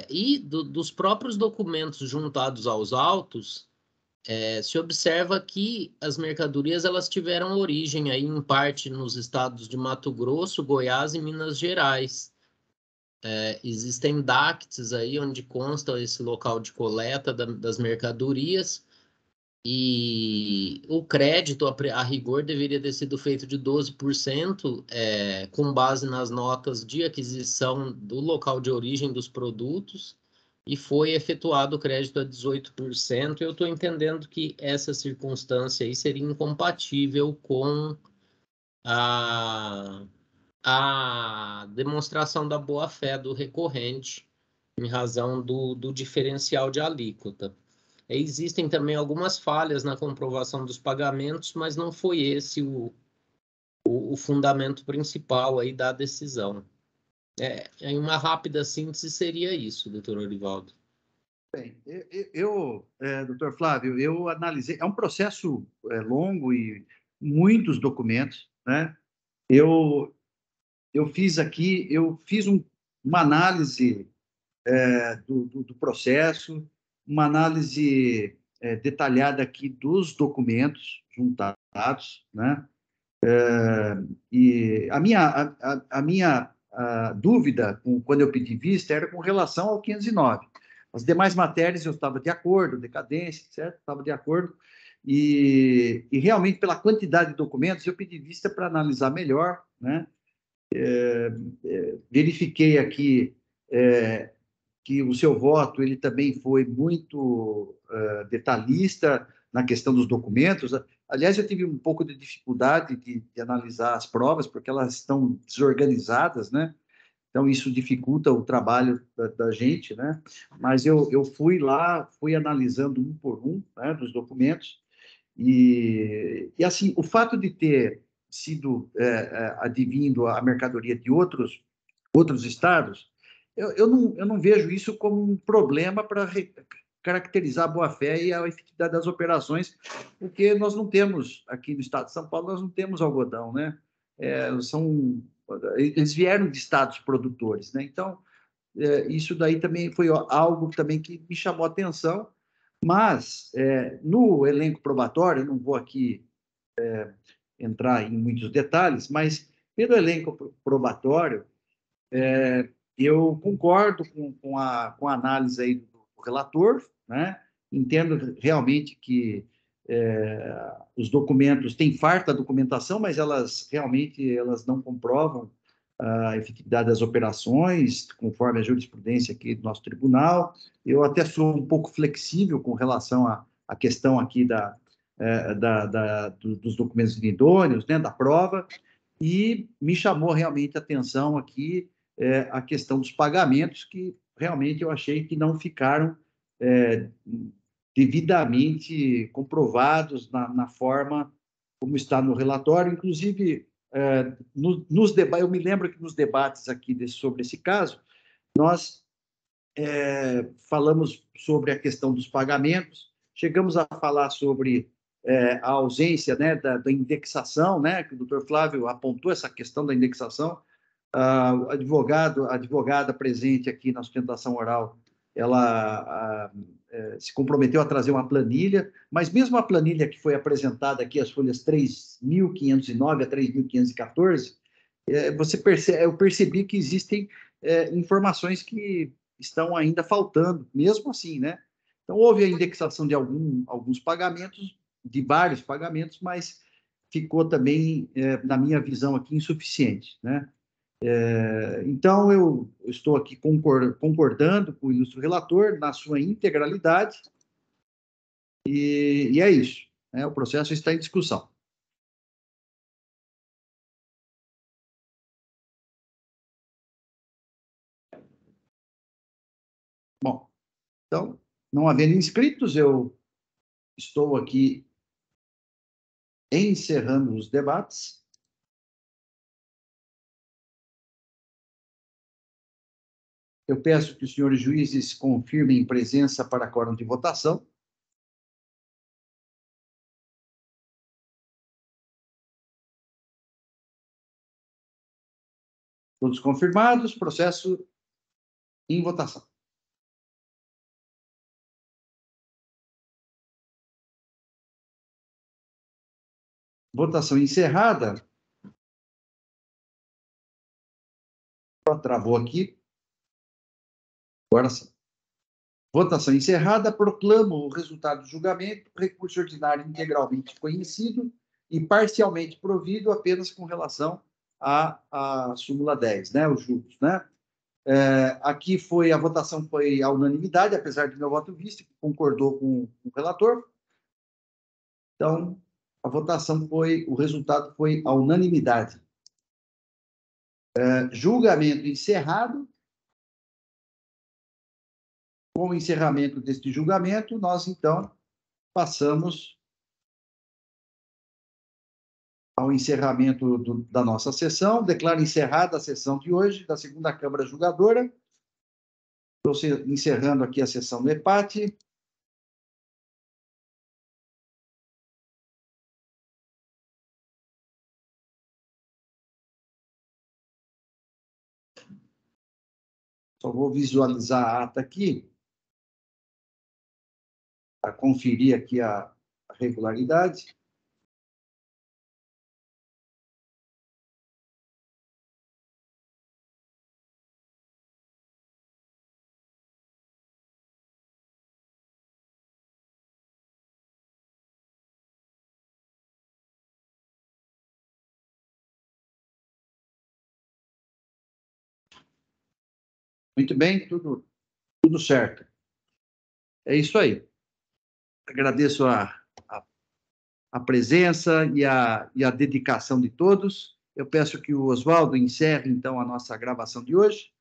e dos próprios documentos juntados aos autos, se observa que as mercadorias elas tiveram origem aí, em parte, nos estados de Mato Grosso, Goiás e Minas Gerais. Existem DACTs aí onde consta esse local de coleta das mercadorias, e o crédito a rigor deveria ter sido feito de 12%, com base nas notas de aquisição do local de origem dos produtos, e foi efetuado o crédito a 18%. Eu estou entendendo que essa circunstância aí seria incompatível com a demonstração da boa-fé do recorrente, em razão do diferencial de alíquota. Existem também algumas falhas na comprovação dos pagamentos, mas não foi esse o fundamento principal aí da decisão. Em uma rápida síntese, seria isso, doutor Orivaldo. Bem, doutor Flávio, eu analisei, é um processo longo e muitos documentos, né? Eu fiz uma análise do processo, uma análise detalhada aqui dos documentos juntados, né? E a minha dúvida, quando eu pedi vista, era com relação ao 509. As demais matérias eu estava de acordo, decadência, etc., estava de acordo, e realmente, pela quantidade de documentos, eu pedi vista para analisar melhor, né? Verifiquei aqui que o seu voto ele também foi muito detalhista na questão dos documentos. Aliás, eu tive um pouco de dificuldade de analisar as provas, porque elas estão desorganizadas, né? Então, isso dificulta o trabalho da gente, né? Mas eu fui lá, fui analisando um por um, né, dos documentos, e assim, o fato de ter sido advindo a mercadoria de outros estados, eu não vejo isso como um problema para caracterizar a boa-fé e a efetividade das operações, porque nós não temos, aqui no estado de São Paulo, nós não temos algodão, né? Eles vieram de estados produtores, né? Então, isso daí também foi algo também que me chamou a atenção, mas no elenco probatório, eu não vou aqui entrar em muitos detalhes, mas pelo elenco probatório, eu concordo com a análise aí do relator, né? Entendo realmente que os documentos têm farta documentação, mas elas realmente elas não comprovam a efetividade das operações, conforme a jurisprudência aqui do nosso tribunal. Eu até sou um pouco flexível com relação à questão aqui dos documentos idôneos, né, da prova, e me chamou realmente a atenção aqui a questão dos pagamentos, que realmente eu achei que não ficaram devidamente comprovados na forma como está no relatório. Inclusive, nos debates, eu me lembro que nos debates aqui sobre esse caso, nós falamos sobre a questão dos pagamentos, chegamos a falar sobre a ausência, né, da indexação, né, que o doutor Flávio apontou essa questão da indexação. A advogada presente aqui na sustentação oral, ela se comprometeu a trazer uma planilha, mas mesmo a planilha que foi apresentada aqui, as folhas 3.509 a 3.514, eu percebi que existem informações que estão ainda faltando, mesmo assim, né? Então, houve a indexação de alguns pagamentos, de vários pagamentos, mas ficou também, na minha visão aqui, insuficiente, né? Então, eu estou aqui concordando com o ilustre relator na sua integralidade, e é isso, né? O processo está em discussão. Bom, então, não havendo inscritos, eu estou aqui encerrando os debates. Eu peço que os senhores juízes confirmem presença para quórum de votação. Todos confirmados, processo em votação. Votação encerrada. Travou aqui. Agora sim. Votação encerrada. Proclamo o resultado do julgamento, recurso ordinário integralmente conhecido e parcialmente provido apenas com relação à súmula 10, né, os juros, né? Aqui a votação foi à unanimidade, apesar de meu voto visto, que concordou com o relator. Então, o resultado foi à unanimidade. Julgamento encerrado. Com o encerramento deste julgamento, nós, então, passamos ao encerramento da nossa sessão. Declaro encerrada a sessão de hoje da segunda Câmara Julgadora. Estou encerrando aqui a sessão do EPAT. Só vou visualizar a ata aqui. para conferir aqui a regularidade. Muito bem, tudo certo. É isso aí. Agradeço a presença e a dedicação de todos. Eu peço que o Oswaldo encerre, então, a nossa gravação de hoje.